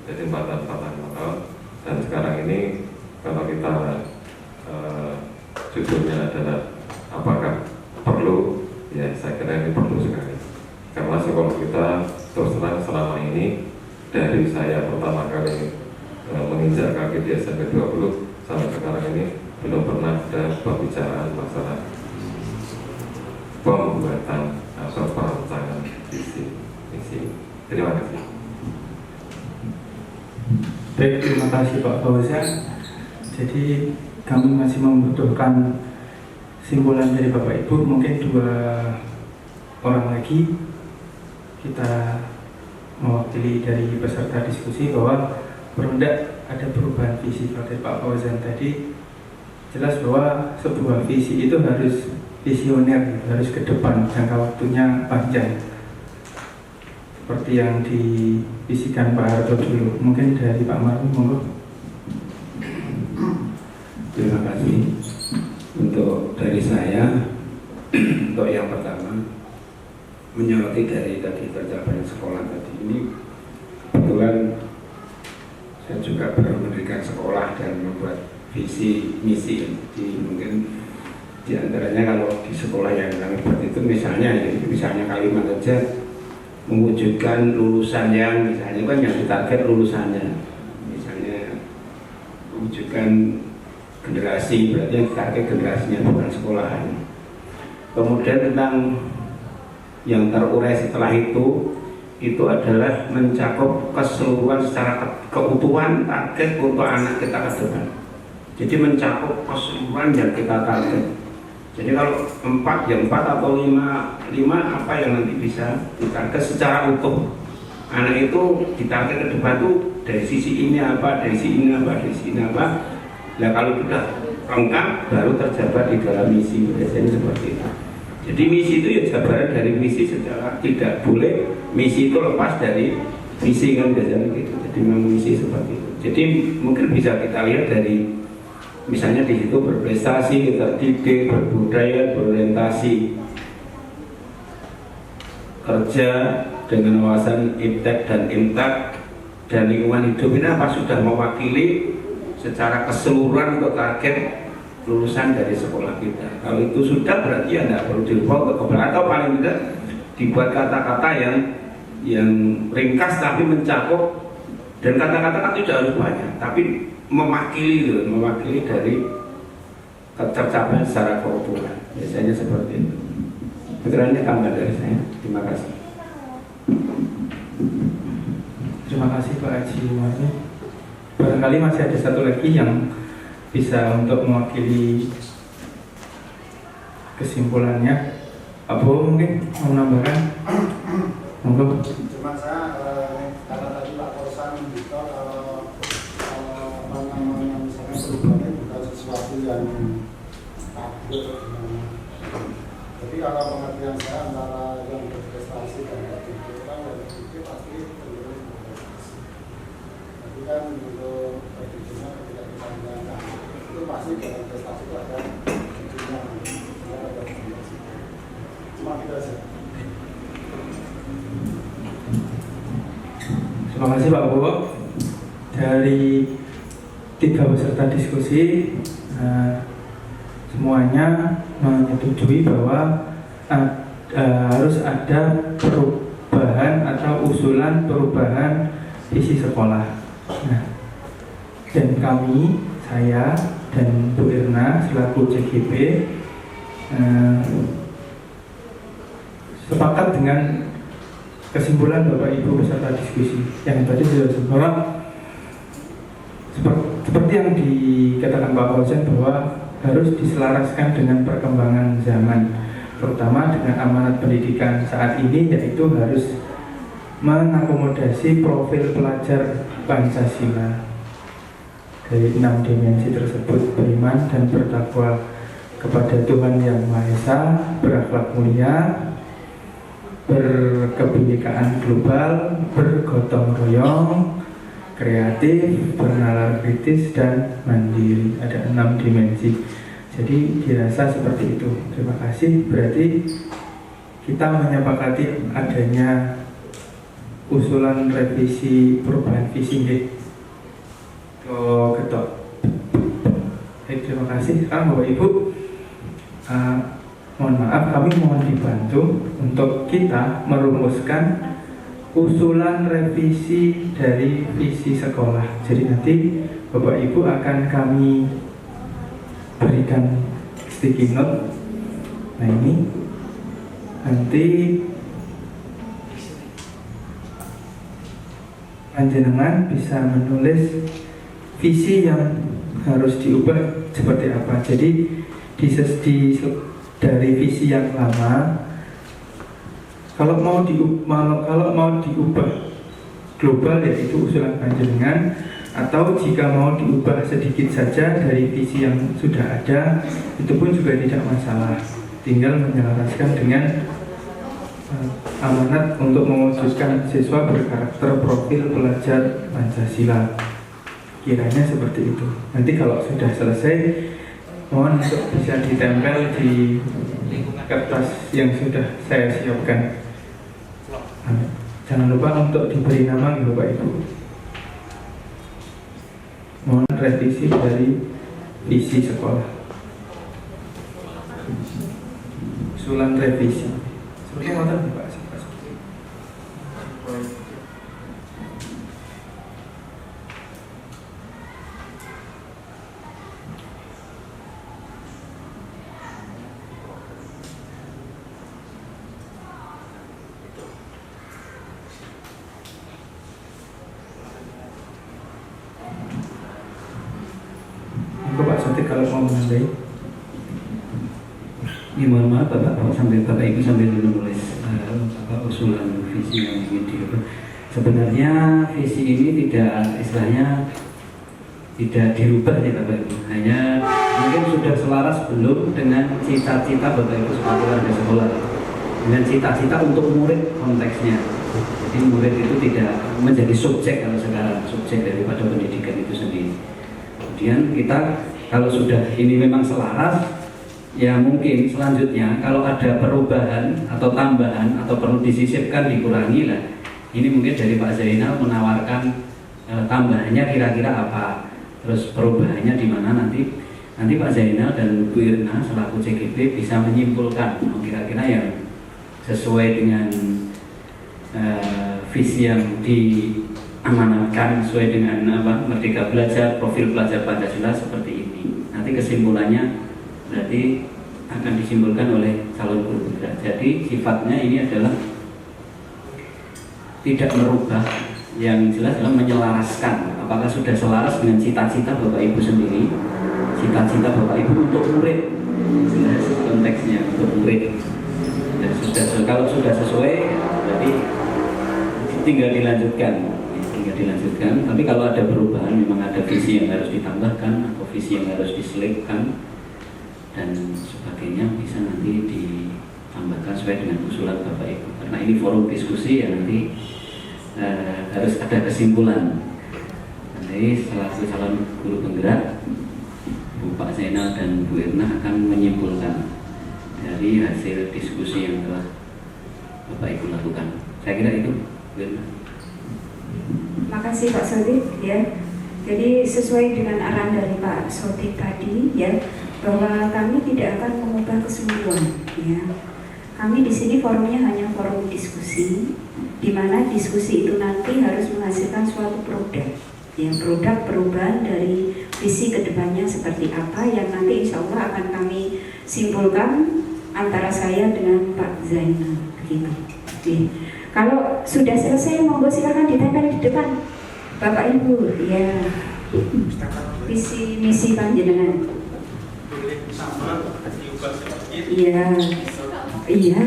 Jadi 4 tahun, dan sekarang ini kalau kita judulnya adalah apakah perlu, ya saya kira ini perlu sekali, karena sekolah kita terus terang selama ini dari saya pertama kali menginjak kaki di SMP 20 sampai sekarang ini belum pernah ada pembicaraan masalah pembuatan atau perancangan visi misi. Terima kasih. Baik, terima kasih Pak Fauzan. Jadi kami masih membutuhkan simpulan dari Bapak Ibu, mungkin 2 orang lagi kita mewakili dari peserta diskusi bahwa perlu ada perubahan visi. Pada Pak Fauzan tadi jelas bahwa sebuah visi itu harus visioner, harus ke depan, jangka waktunya panjang, seperti yang divisikan Pak Harto dulu. Mungkin dari Pak Marwi, monggo. Terima kasih. Untuk dari saya, untuk yang pertama, menyoroti dari tadi pencapaian sekolah tadi ini, kebetulan saya juga baru mendirikan sekolah dan membuat visi misi. Jadi mungkin di antaranya kalau di sekolah yang kami buat itu misalnya kalimat saja, mewujudkan lulusan yang misalnya kan yang ditarget lulusannya, misalnya mewujudkan generasi, berarti yang ditarget generasinya bukan sekolahan. Kemudian tentang yang terurai setelah itu adalah mencakup keseluruhan secara keutuhan target untuk anak kita ke depan. Jadi mencakup keseluruhan yang kita target. Jadi kalau 4 atau 5 apa yang nanti bisa ditarget secara utuh. Anak itu ditarget ke depan tuh dari sisi ini apa, dari sisi ini apa, dari sisi ini apa. Nah kalau sudah lengkap baru terjabar di dalam misi, biasanya seperti itu. Jadi misi itu ya jabaran dari misi secara tidak boleh misi itu lepas dari visi kan biasanya gitu. Jadi memang misi seperti itu. Jadi mungkin bisa kita lihat dari misalnya di situ berprestasi, terdidik, berbudaya, berorientasi, kerja dengan wawasan iptek dan imtak dan lingkungan hidup ini apa sudah mewakili secara keseluruhan untuk target lulusan dari sekolah kita. Kalau itu sudah berarti ya tidak perlu dirubah ke belakang, atau paling tidak dibuat kata-kata yang ringkas tapi mencakup, dan kata-kata kan tidak harus banyak tapi mewakili dari tercapai secara keutuhan. Biasanya seperti itu. Pikirannya tambah dari saya. Terima kasih. Terima kasih Pak Haji Marwi. Barangkali masih ada satu lagi yang bisa untuk mewakili kesimpulannya. Abu mungkin mau menambahkan? Monggo. Cuma saya karena tadi Pak Korsan juga misalnya perubahannya bukan sesuatu yang takut. Jadi kalau pengertian saya antara yang berprestasi dan terdidik kan yang terdidik pasti cenderung berprestasi. Tapi kan untuk terdidiknya ketika kita bilang itu pasti dalam prestasi itu ada tentunya ada prestasi. Cuma kita saja. Terima kasih Pak Bowo. Dari 3 peserta diskusi semuanya menyetujui bahwa harus ada perubahan atau usulan perubahan visi sekolah. Nah, dan kami saya dan Bu Irna selaku CGP sepakat dengan kesimpulan Bapak Ibu peserta diskusi yang tadi sudah disebut bahwa seperti yang dikatakan Pak Fauzan bahwa harus diselaraskan dengan perkembangan zaman, terutama dengan amanat pendidikan saat ini, yaitu harus mengakomodasi profil pelajar Pancasila dari 6 dimensi tersebut: beriman dan bertakwa kepada Tuhan Yang Maha Esa, berakhlak mulia, berkebinekaan global, bergotong royong, kreatif, bernalar kritis, dan mandiri. Ada 6 dimensi. Jadi dirasa seperti itu. Terima kasih. Berarti kita menyepakati adanya usulan revisi perubahan visi ketok. Terima kasih. Sekarang Bapak Ibu, mohon maaf, kami mohon dibantu untuk kita merumuskan usulan revisi dari visi sekolah. Jadi nanti Bapak Ibu akan kami berikan sticky note. Nah ini nanti panjenengan bisa menulis visi yang harus diubah seperti apa. Jadi dari visi yang lama, kalau mau diubah global yaitu usulan panjenengan, atau jika mau diubah sedikit saja dari visi yang sudah ada, itu pun juga tidak masalah. Tinggal menyelaraskan dengan amanat untuk mewujudkan siswa berkarakter profil pelajar Pancasila. Kiranya seperti itu. Nanti kalau sudah selesai, mohon untuk bisa ditempel di kertas yang sudah saya siapkan. Jangan lupa untuk diberi nama Bapak Ibu. Mohon revisi dari visi sekolah. Usulan revisi. Seperti apa Pak? Kalau mau menandai, ini mohon maaf Bapak Ibu sambil menulis usulan visi yang ingin diubah. Sebenarnya visi ini tidak dirubah ya Bapak Ibu, hanya mungkin sudah selaras belum dengan cita-cita Bapak Ibu sebagai warga sekolah, dengan cita-cita untuk murid konteksnya. Jadi murid itu tidak menjadi subjek kalau sekarang, subjek daripada pendidikan itu sendiri. Kemudian kita kalau sudah ini memang selaras, ya mungkin selanjutnya kalau ada perubahan atau tambahan atau perlu disisipkan, dikurangi lah. Ini mungkin dari Pak Zainal menawarkan tambahannya kira-kira apa, terus perubahannya di mana nanti Pak Zainal dan Bu Irna selaku CGP bisa menyimpulkan kira-kira yang sesuai dengan visi yang diamanatkan, sesuai dengan Merdeka Belajar, profil pelajar Pancasila seperti ini. Nanti kesimpulannya berarti akan disimpulkan oleh calon guru penggerak. Jadi sifatnya ini adalah tidak merubah, yang jelas adalah menyelaraskan. Apakah sudah selaras dengan cita-cita Bapak Ibu sendiri, cita-cita Bapak Ibu untuk murid, jelas konteksnya untuk murid. Dan kalau sudah sesuai, berarti tinggal dilanjutkan. Tapi kalau ada perubahan, memang ada visi yang harus ditambahkan atau visi yang harus diselipkan dan sebagainya, bisa nanti ditambahkan sesuai dengan usulan Bapak Ibu. Karena ini forum diskusi ya, nanti harus ada kesimpulan. Nanti selaku calon guru penggerak, Pak Zainal dan Bu Irna akan menyimpulkan dari hasil diskusi yang telah Bapak Ibu lakukan. Saya kira itu, Bu Irna. Makasih Pak Sodik ya. Jadi sesuai dengan arahan dari Pak Sodik tadi ya, bahwa kami tidak akan mengubah keseluruhan ya. Kami di sini forumnya hanya forum diskusi, di mana diskusi itu nanti harus menghasilkan suatu produk ya, produk perubahan dari visi kedepannya seperti apa yang nanti insya Allah akan kami simpulkan antara saya dengan Pak Zainal begitu. Oke. Kalau sudah selesai monggo silakan ditempel di depan Bapak Ibu. Ya. Visi misi panjenengan. Boleh sama diubah sedikit. Iya. Iya.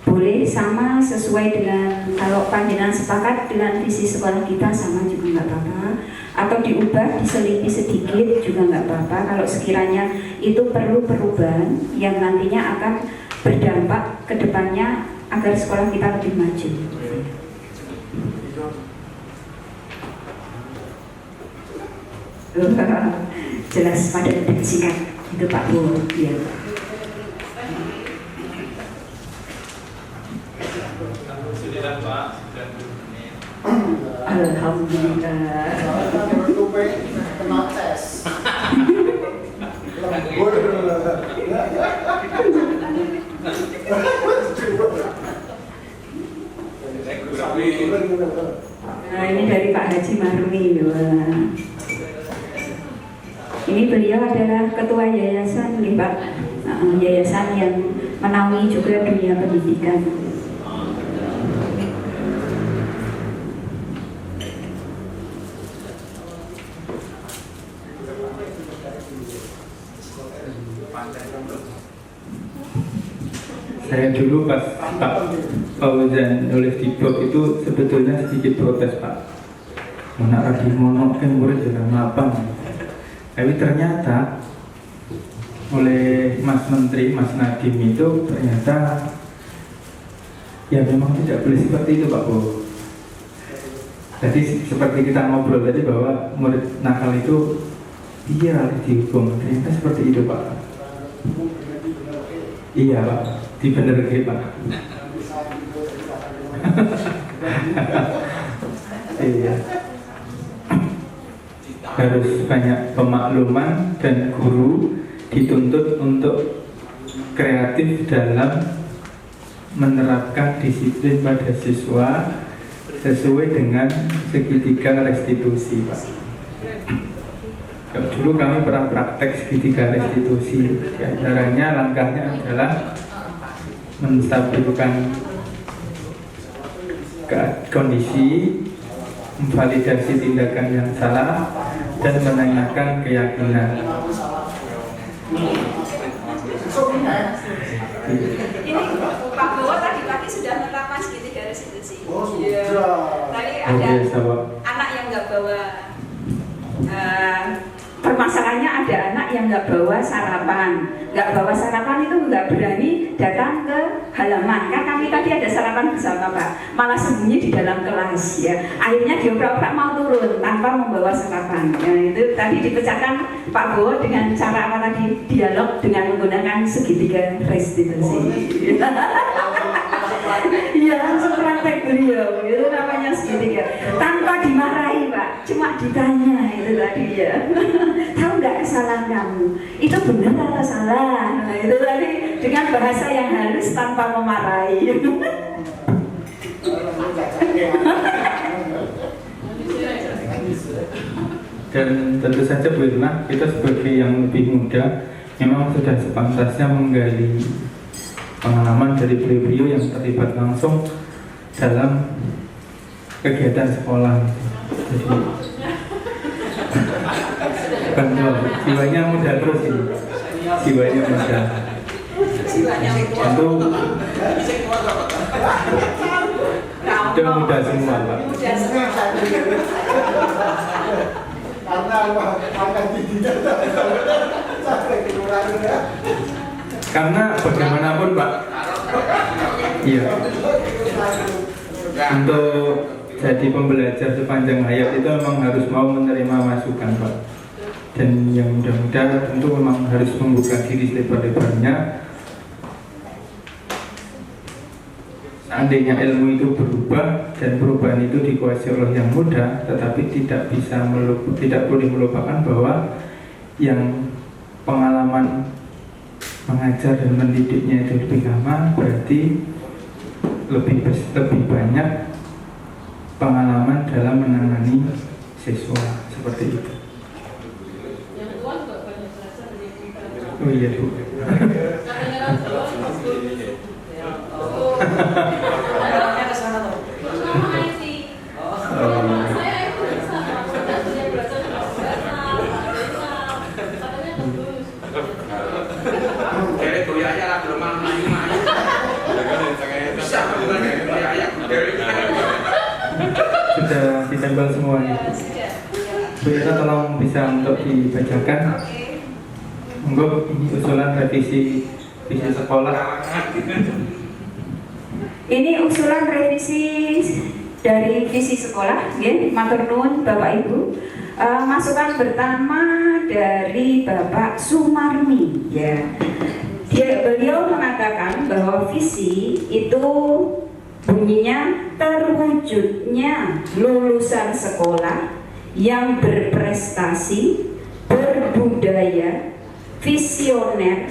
Boleh sama sesuai dengan kalau panjenengan sepakat dengan visi sekolah kita sama juga nggak apa-apa, atau diubah diselipi sedikit juga nggak apa-apa kalau sekiranya itu perlu perubahan yang nantinya akan berdampak ke depannya agar sekolah kita lebih maju. Jelas pada dan singkat itu Pak Bu. Ya. Sudah Pak, sudah 2 menit. Alhamdulillah. Kena tes. Nah, ini dari Pak Haji Marmi. Wah. Ini beliau adalah ketua yayasan, nih Pak. Yayasan yang menaungi juga dunia pendidikan. Saya dulu pas Pak Fauzan nulis di blog itu sebetulnya sedikit protes Pak. Mana lagi monok kan murid jangan mapan. Tapi ternyata oleh Mas Menteri, Mas Nadiem itu ternyata ya memang tidak boleh seperti itu Pak Bu. Jadi seperti kita ngobrol tadi bahwa murid nakal itu iya harus dihukum. Ternyata seperti itu Pak. Iya Pak, dibenerke Pak. Iya. Harus banyak pemakluman dan guru dituntut untuk kreatif dalam menerapkan disiplin pada siswa sesuai dengan segitiga restitusi Pak. Kalau dulu kami pernah praktek segitiga restitusi, di antaranya langkahnya adalah menstabilkan kondisi, memvalidasi tindakan yang salah, dan menanyakan keyakinan. Ini Pak Bowo tadi pagi sudah menetapkan segitiga restitusi. Oh, sudah. Tadi ada anak yang nggak bawa. Permasalahannya ada anak yang nggak bawa sarapan itu nggak berani datang ke halaman. Kan kami tadi ada sarapan bersama Pak, malah sembunyi di dalam kelas ya. Akhirnya dia pura-pura mau turun tanpa membawa sarapan. Ya, itu tadi dipecahkan Pak Bowo dengan cara apa tadi? Dialog dengan menggunakan segitiga restitusi. Iya langsung praktek beliau. Itu namanya segitiga. Tanpa dimarahi Pak, cuma ditanya itu tadi ya. Tahu nggak kesalahan kamu? Itu benar atau salah? Nah, itu tadi dengan bahasa yang halus tanpa memarahi. Dan tentu saja Bu Irna, kita sebagai yang lebih muda memang sudah sepantasnya menggali pengalaman dari beliau-beliau yang terlibat langsung dalam kegiatan sekolah. Jadi jiwanya muda terus ini, jiwanya muda. Tentu sudah muda semua Pak. Karena bagaimanapun Pak, iya, untuk jadi pembelajar sepanjang hayat itu memang harus mau menerima masukan Pak. Dan yang muda-muda tentu memang harus membuka diri selebar-lebarnya. Seandainya ilmu itu berubah dan perubahan itu dikuasai oleh yang muda, tetapi tidak boleh melupakan bahwa yang pengalaman mengajar dan mendidiknya itu lebih lama, berarti lebih banyak pengalaman dalam menangani siswa seperti itu. Yang tua juga banyak belajar dari kita. Oh iya Bu. Katanya kan Jawa masuk. Orangnya ke sana tuh. Sama IT. Saya itu bisa. Saya sudah belajar di katanya bagus. Jadi goyahnya lah belum main-main. Bisa bukan goyah Sudah ditempel semuanya. Bu Ira tolong bisa untuk dibacakan. Monggo, ini usulan revisi visi sekolah. Ini usulan revisi dari visi sekolah, nggih, matur nuwun Bapak Ibu. Masukan pertama dari Bapak Sumarmi, ya. Beliau mengatakan bahwa visi itu bunyinya terwujudnya lulusan sekolah yang berprestasi, berbudaya, visioner,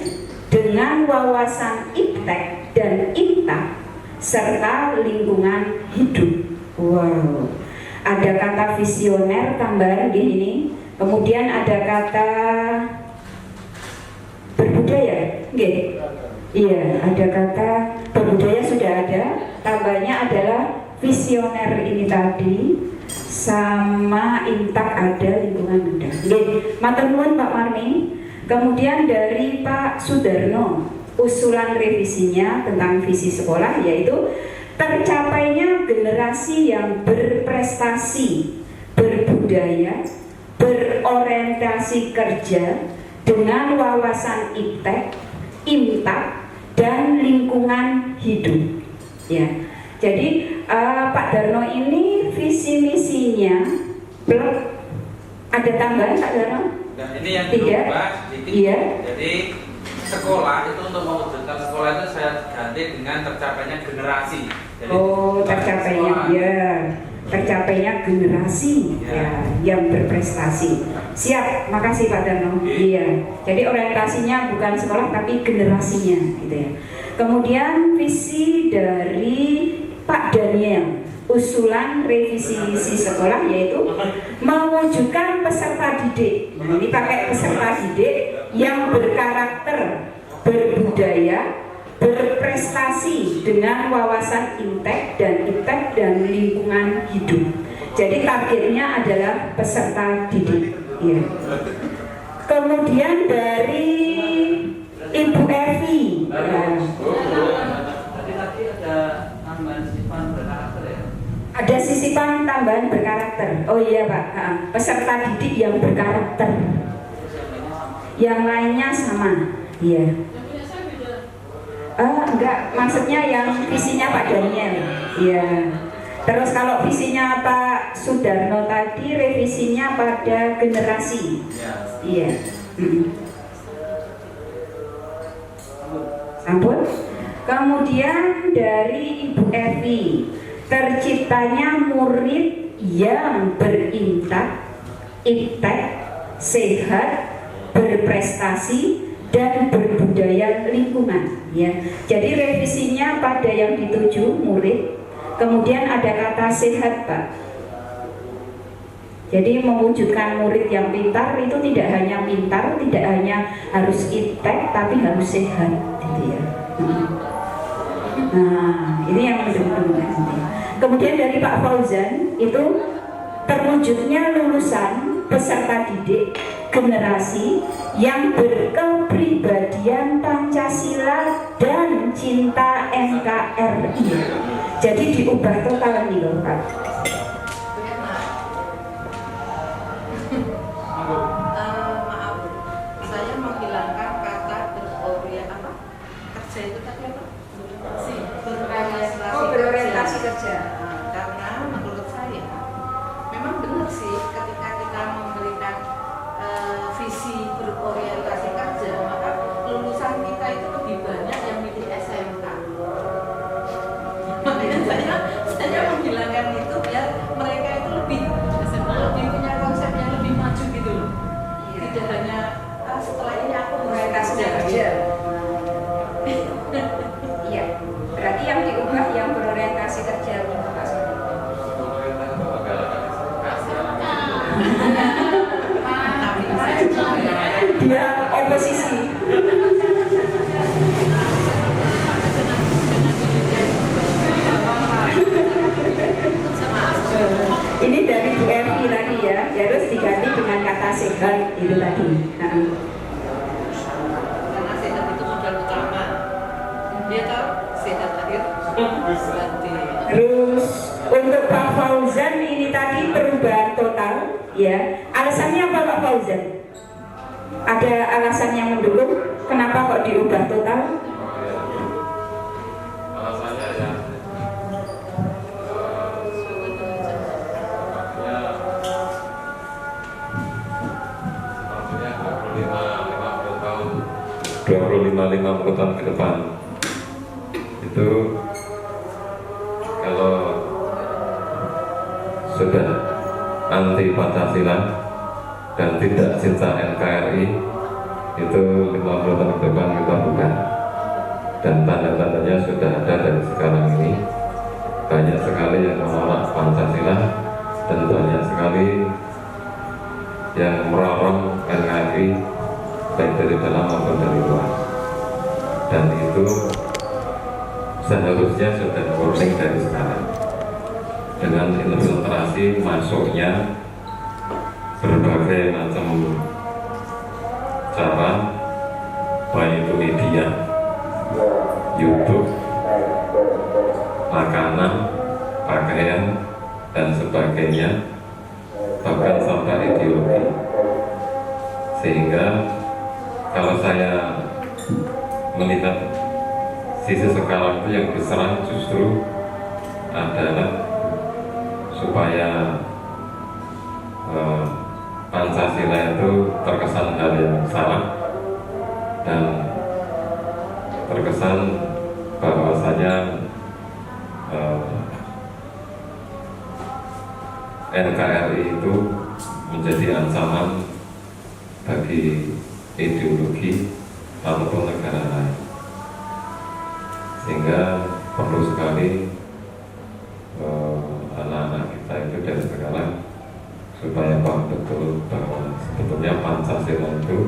dengan wawasan iptek dan intak serta lingkungan hidup. Wow, ada kata visioner tambahan di ini, kemudian ada kata berbudaya, nggih. Iya, ada kata berbudaya sudah ada, tambahnya adalah visioner ini tadi, sama intak ada, lingkungan ada. Nggih, matur nuwun Pak Marmi. Kemudian dari Pak Sudarno, usulan revisinya tentang visi sekolah yaitu tercapainya generasi yang berprestasi, berbudaya, berorientasi kerja dengan wawasan iptek, imtak, dan lingkungan hidup. Ya, jadi Pak Darno ini visi misinya belum ada tambahan Pak Darno? Nah, ini yang Tidak. berubah sedikit. Iya. Jadi sekolah itu untuk mewujudkan sekolah itu saya ganti dengan tercapainya generasi. Jadi, Oh, tercapainya ya, tercapainya generasi ya yang berprestasi. Siap, makasih Pak Darno. Iya. Jadi orientasinya bukan sekolah tapi generasinya, gitu ya. Kemudian visi dari Pak Daniel, usulan revisi visi sekolah yaitu mewujudkan peserta didik. Nah, ini pakai peserta didik yang berkarakter, berbudaya, berprestasi dengan wawasan iptek dan lingkungan hidup. Jadi targetnya adalah peserta didik. Ya. Kemudian dari Ibu Evi. Tadi ada tambahan sifat berkarakter ya. Ada sisipan tambahan berkarakter. Oh iya Pak, peserta didik yang berkarakter. Yang lainnya sama. Iya. Enggak, maksudnya yang visinya Pak Daniel. Iya. Terus kalau visinya Pak Sudarno tadi revisinya pada generasi. Iya. Sampun. Kemudian dari Ibu Evi, terciptanya murid yang berintak, iptek, sehat, berprestasi, dan berbudaya lingkungan. Ya, jadi revisinya pada yang dituju murid. Kemudian ada kata sehat, Pak. Jadi mewujudkan murid yang pintar itu tidak hanya pintar, tidak hanya harus iptek, tapi harus sehat, gitu ya. Nah, ini yang benar-benar penting. Kemudian dari Pak Fauzan itu terwujudnya lulusan peserta didik generasi yang berkepribadian Pancasila dan cinta NKRI. Jadi diubah total nih loh Pak. Maaf, saya menghilangkan kata kerja itu tadi apa? Berorientasi kerja. Karena menurut saya memang benar sih ketika kita memberikan visi berorientasi kerja, maka lulusan kita itu lebih banyak yang milih SMK. Makanya saya menghilangkan itu biar mereka itu lebih punya konsep yang lebih maju gitu loh. Tidak hanya setelah ini aku Orientasi kerja. Iya. Berarti yang diubah yang berorientasi kerja Pak Sudi. itu tadi. Karena sehat itu modal utama. Dia tahu sehat lahir batin. Terus untuk Pak Fauzan ini tadi perubahan total, ya. Alasannya apa Pak Fauzan? Ada alasan yang mendukung kenapa kok diubah total? Alasannya ya maksudnya 25 tahun ke depan itu kalau sudah anti Pancasila dan tidak cinta NKRI, itu 50 tahun ke depan kita bukan. Dan tanda-tandanya sudah ada dari sekarang ini. Banyak sekali yang menolak Pancasila dan banyak sekali yang merorong NKRI baik dari dalam maupun dari luar. Dan itu seharusnya sudah warning dari sekarang. Dengan infiltrasi masuknya berbagai macam cara, baik itu media, YouTube, makanan, pakaian, dan sebagainya, bahkan sampai ideologi. Sehingga kalau saya melihat sisi sekarang itu yang diserang justru adalah supaya Pancasila itu terkesan hal yang salah dan terkesan bahwasanya NKRI itu menjadi ancaman bagi ideologi ataupun negara lain, sehingga perlu sekali anak-anak kita itu dari sekarang supaya paham betul bahwa sebetulnya Pancasila itu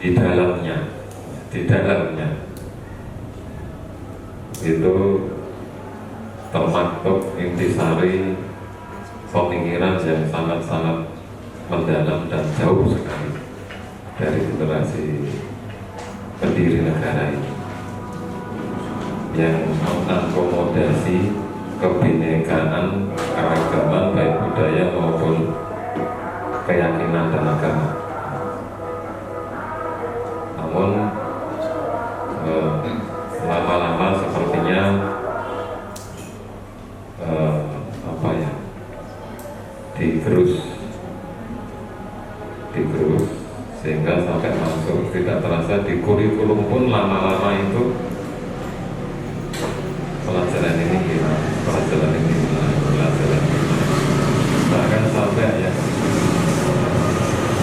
di dalamnya itu termaktub intisari pemikiran yang sangat-sangat mendalam dan jauh sekali dari generasi pendiri negara ini, yang mengakomodasi kebinekaan keragaman baik budaya maupun keyakinan dan agama. Namun lama-lama sepertinya digerus sehingga sampai masuk tidak terasa di kurikulum pun lama-lama itu pelajaran ini hilang, pelajaran ini bahkan sampai ya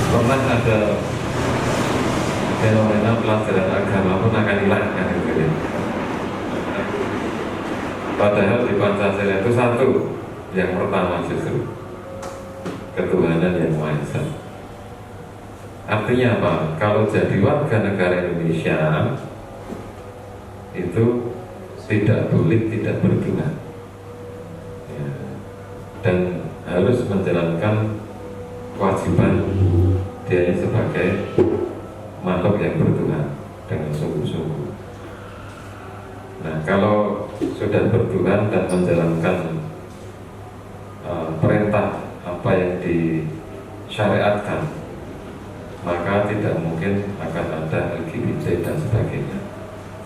pernah ada fenomena pelajaran agama pun akan hilang kan gitu. Padahal di Pancasila itu satu, yang pertama justru ketuhanan yang Maha Esa. Artinya apa? Kalau jadi warga negara Indonesia itu tidak boleh tidak bertuhan, ya, dan harus menjalankan kewajiban dia sebagai makhluk yang bertuhan dengan sungguh-sungguh. Nah, kalau sudah bertuhan dan menjalankan perintah apa yang disyariatkan, maka tidak mungkin akan ada LGBT dan sebagainya,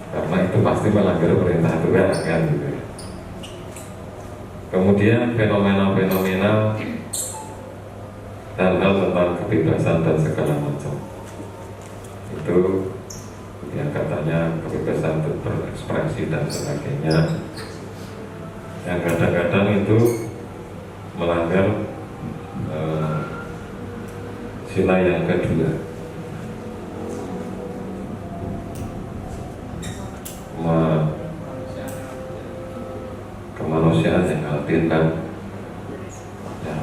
karena itu pasti melanggar perintah Tuhan kan gitu. Kemudian fenomena-fenomena hal-hal tentang kebebasan dan segala macam itu yang katanya kebebasan untuk berekspresi dan sebagainya, yang kadang-kadang itu melanggar sila yang kedua, kemanusiaan yang adil dan ya,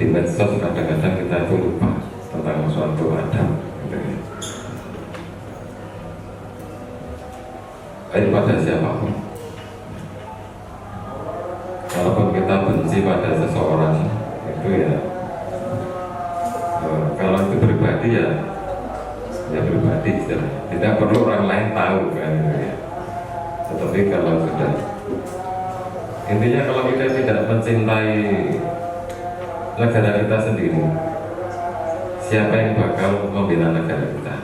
di medsos kadang-kadang kita itu lupa tentang suatu adab gitu ya. Baik pada siapapun, kalaupun kita benci pada seseorang pribadi ya pribadi istilahnya. Tidak perlu orang lain tahu kan gitu ya. Tetapi kalau sudah, intinya kalau kita tidak mencintai negara kita sendiri, siapa yang bakal membela negara kita?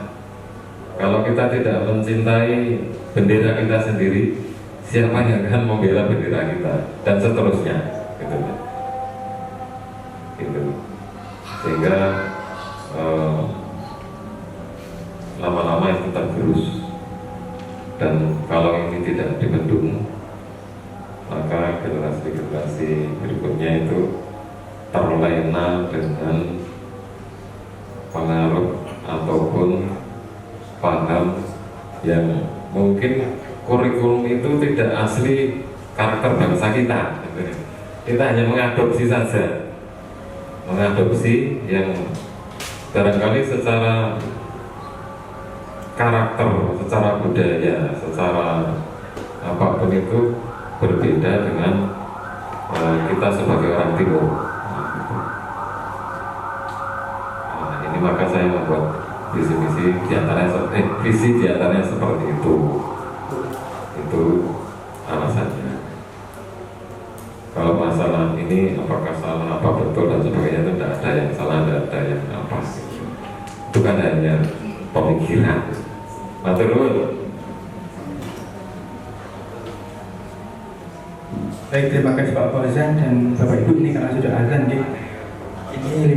Kalau kita tidak mencintai bendera kita sendiri, siapa yang akan membela bendera kita? Dan seterusnya gitu. Gitu. Sehingga lama-lama itu tergerus, dan kalau ini tidak dibendung, maka generasi-generasi berikutnya itu terlena dengan pengaruh ataupun paham yang mungkin kurikulum itu tidak asli karakter bangsa kita. Kita hanya mengadopsi saja, mengadopsi yang barangkali secara karakter, secara budaya, secara apapun itu berbeda dengan kita sebagai orang timur. Nah, ini maka saya membuat visi diantaranya seperti itu. Itu alasannya. Kalau masalah ini apakah salah, apa betul dan sebagainya, itu tidak ada yang salah, tidak ada yang apa. Itu kan hanya pemikiran. Maturnuwun. Baik, terima kasih Pak Fauzan dan Bapak Ibu. Ini karena sudah azan, ini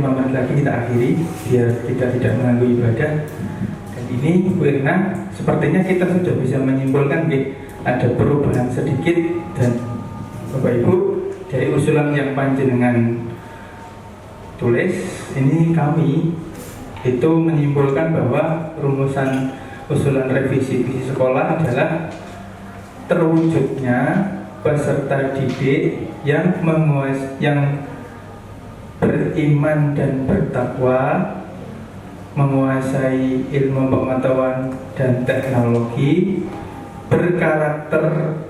5 menit lagi kita akhiri biar kita tidak mengganggu ibadah. Dan ini Bu Irna, sepertinya kita sudah bisa menyimpulkan ada perubahan sedikit, dan Bapak Ibu dari usulan yang panjenengan tulis ini, kami itu menyimpulkan bahwa rumusan usulan revisi visi sekolah adalah terwujudnya peserta didik yang beriman dan bertakwa, menguasai ilmu pengetahuan dan teknologi, berkarakter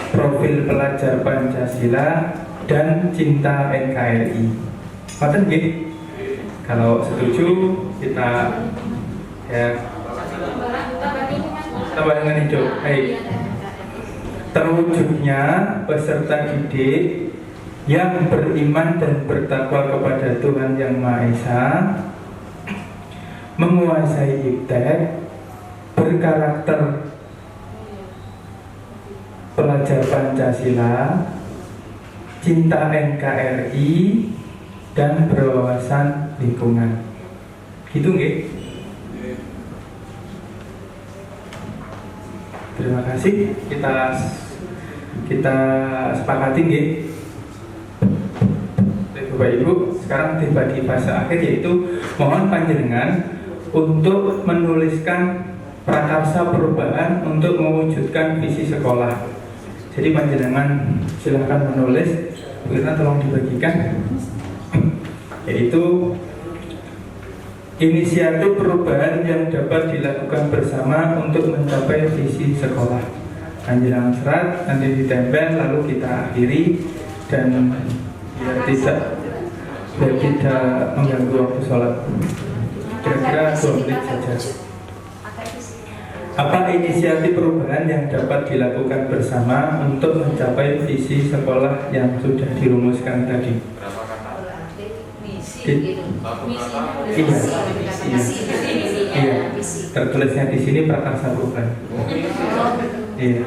profil pelajar Pancasila dan cinta NKRI. Maten nggih? Kalau setuju kita ya tambahan itu. Terwujudnya peserta didik yang beriman dan bertakwa kepada Tuhan Yang Maha Esa, menguasai iptek, berkarakter pelajar Pancasila, cinta NKRI, dan berwawasan lingkungan. Gitu nggih? Terima kasih. Kita sepakati nggih. Bapak Ibu, sekarang tiba di fase akhir, yaitu mohon panjenengan untuk menuliskan prakarsa perubahan untuk mewujudkan visi sekolah. Jadi panjenengan silahkan menulis, kita tolong dibagikan, yaitu inisiatif perubahan yang dapat dilakukan bersama untuk mencapai visi sekolah. Panjenengan serat nanti ditempel, lalu kita akhiri, dan biar tidak mengganggu waktu sholat. Kira-kira 2 menit saja. Apa inisiatif perubahan yang dapat dilakukan bersama untuk mencapai visi sekolah yang sudah dirumuskan tadi? Iya. Tertulisnya di sini prakarsa perubahan. Iya.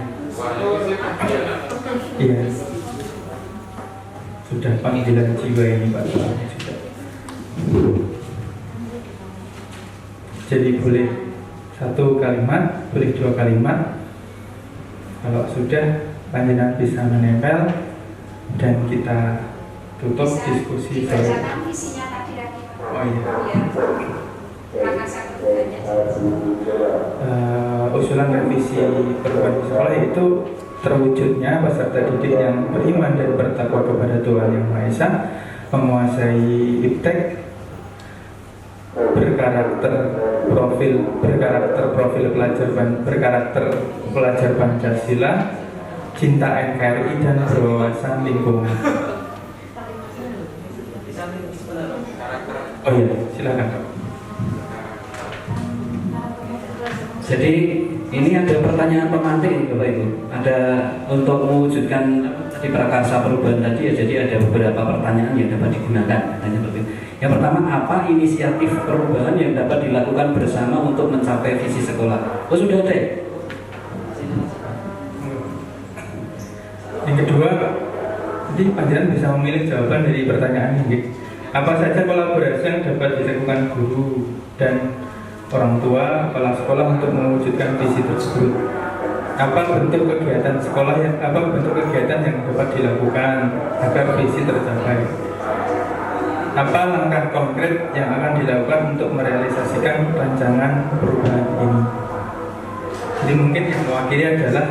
Iya. Sudah panggilan jiwa ini Pak. Jadi boleh 1 kalimat, boleh 2 kalimat. Kalau sudah, panjenengan bisa menempel dan kita tutup diskusi sore. Oh iya. Usulan revisi perubahan sekolah itu terwujudnya peserta didik yang beriman dan bertakwa kepada Tuhan Yang Maha Esa, menguasai iptek, berkarakter profil pelajar Pancasila, cinta NKRI, dan berwawasan lingkungan. Oh iya, silakan. Jadi ini ada pertanyaan pemantik Bapak Ibu. Ada untuk mewujudkan di prakarsa perubahan tadi ya, jadi ada beberapa pertanyaan yang dapat digunakan katanya Bapak Ibu. Yang pertama, apa inisiatif perubahan yang dapat dilakukan bersama untuk mencapai visi sekolah? Oh sudah ada ya? Yang kedua, nanti panjenengan bisa memilih jawaban dari pertanyaan ini. Apa saja kolaborasi yang dapat dilakukan guru dan orang tua, kepala sekolah untuk mewujudkan visi tersebut? Apa bentuk kegiatan sekolah yang dapat dilakukan agar visi tercapai? Apa langkah konkret yang akan dilakukan untuk merealisasikan rancangan perubahan ini? Jadi mungkin yang mewakili adalah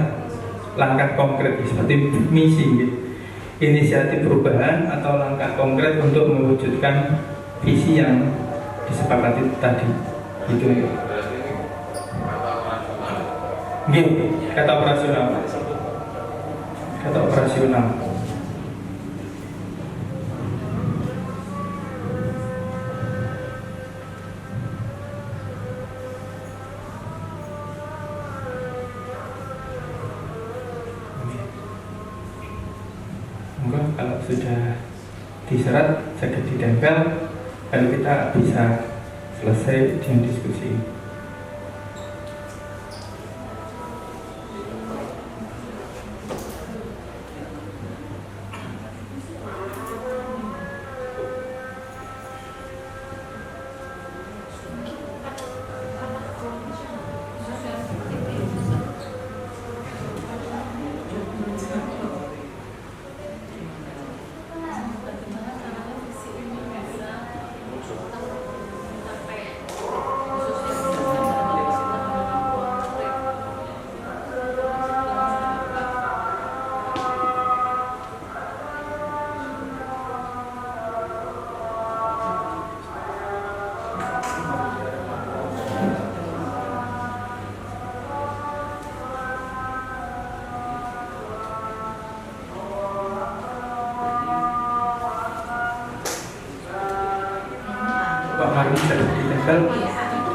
langkah konkret seperti misi, inisiatif perubahan atau langkah konkret untuk mewujudkan visi yang disepakati tadi. Gitu. Kata operasional. Kata operasional. Kalau sudah diserat, segera ditempel, lalu kita bisa selesai dengan diskusi.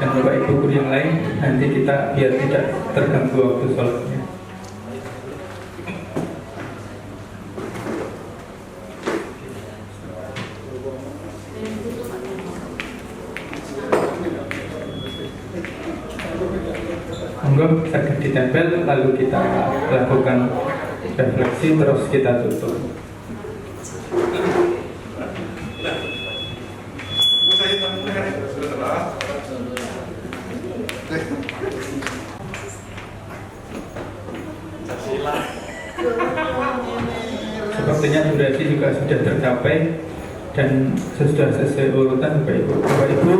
Dan Bapak Ibu guru yang lain, nanti kita biar tidak terganggu waktu sholatnya. Monggo segera ditempel, lalu kita lakukan refleksi, terus kita tutup. Sepertinya durasi juga sudah tercapai dan sudah sesuai urutan Bapak Ibu. Bapak Ibu,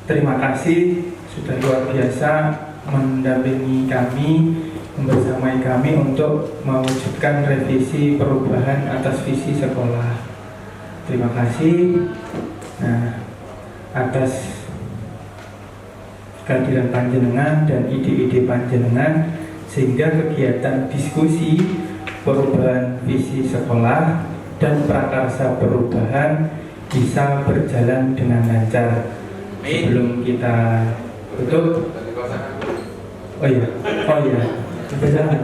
terima kasih sudah luar biasa mendampingi kami, membersamai kami untuk mewujudkan revisi perubahan atas visi sekolah. Terima kasih. Nah, atas kehadiran panjenengan dan ide-ide panjenengan, sehingga kegiatan diskusi perubahan visi sekolah dan prakarsa perubahan bisa berjalan dengan lancar. Sebelum kita tutup, oh iya, berjalan.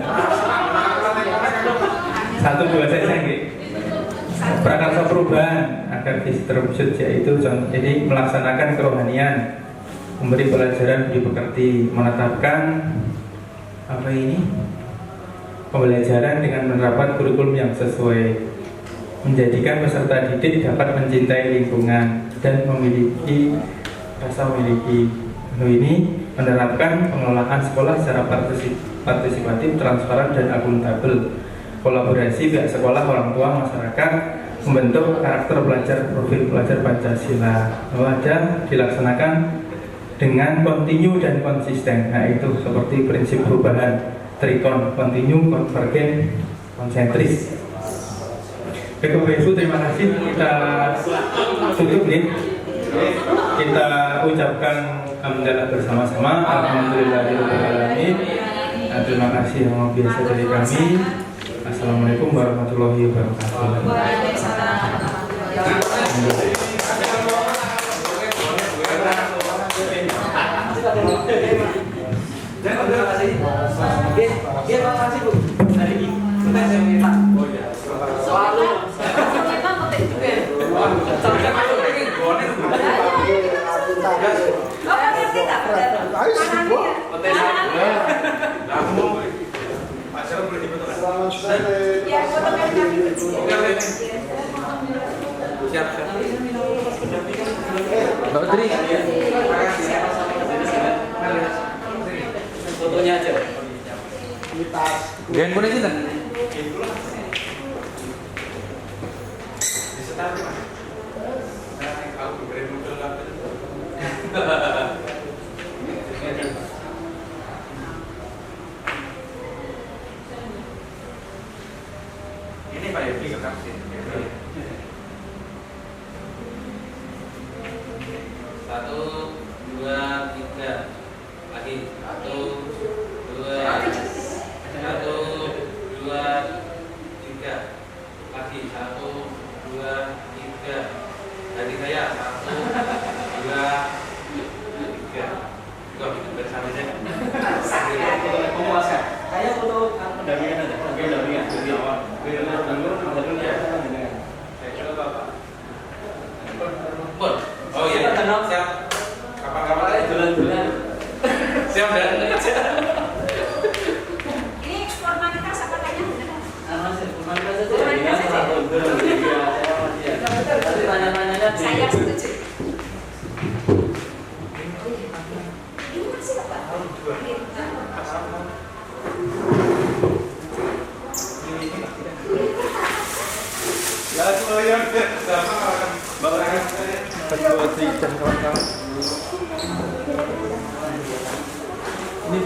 1, 2 saya prakarsa perubahan agar visi terwujud, yaitu jadi melaksanakan kerohanian, memberi pelajaran dipekerti, menetapkan pembelajaran dengan menerapkan kurikulum yang sesuai, menjadikan peserta didik dapat mencintai lingkungan dan memiliki rasa memiliki. Ini menerapkan pengelolaan sekolah secara partisipatif, transparan dan akuntabel, kolaborasi pihak sekolah, orang tua, masyarakat, membentuk karakter pelajar, profil pelajar Pancasila. Ada dilaksanakan dengan kontinu dan konsisten. Nah, itu seperti prinsip perubahan trikon, kontinu, konvergen, konsentris. Bapak Ibu, terima kasih. Kita tutup nih. Kita ucapkan alhamdulillah bersama-sama. Alhamdulillahirobbilalamin. Terima kasih yang luar biasa dari kami. Assalamualaikum warahmatullahi wabarakatuh. Waalaikumsalam. tes yang kita. Oh iya. Selalu. Kita petik juga. Sampai masuk lagi gonek. Apa ngerti tak? Kamu pacar boleh dibetul. Selamat sore. Ya, fotokan kami. Siap. Mbak Putri. Fotonya aja. Gen punya kita. Ini Pak Yogi kasih. Satu, dua, tiga. Lagi. Satu, dua, satu, dua, tiga. Lagi. Satu, dua, tiga. Dari saya. Satu, dua, tiga. Kok bersama saja. Memuaskan. Saya foto pendampingan aja. Pendampingan dari awal. Saya coba Bapak. Oh iya, siap. Kapan-kapan aja bulan-bulan. Siap dan Ini formalitas apa kayaknya beneran? formalitas saja. Tapi tanya-tanyanya Saya setuju. Ini masih apa? Ya, yang sama Bapak Putri dan kawan-kawan. Ini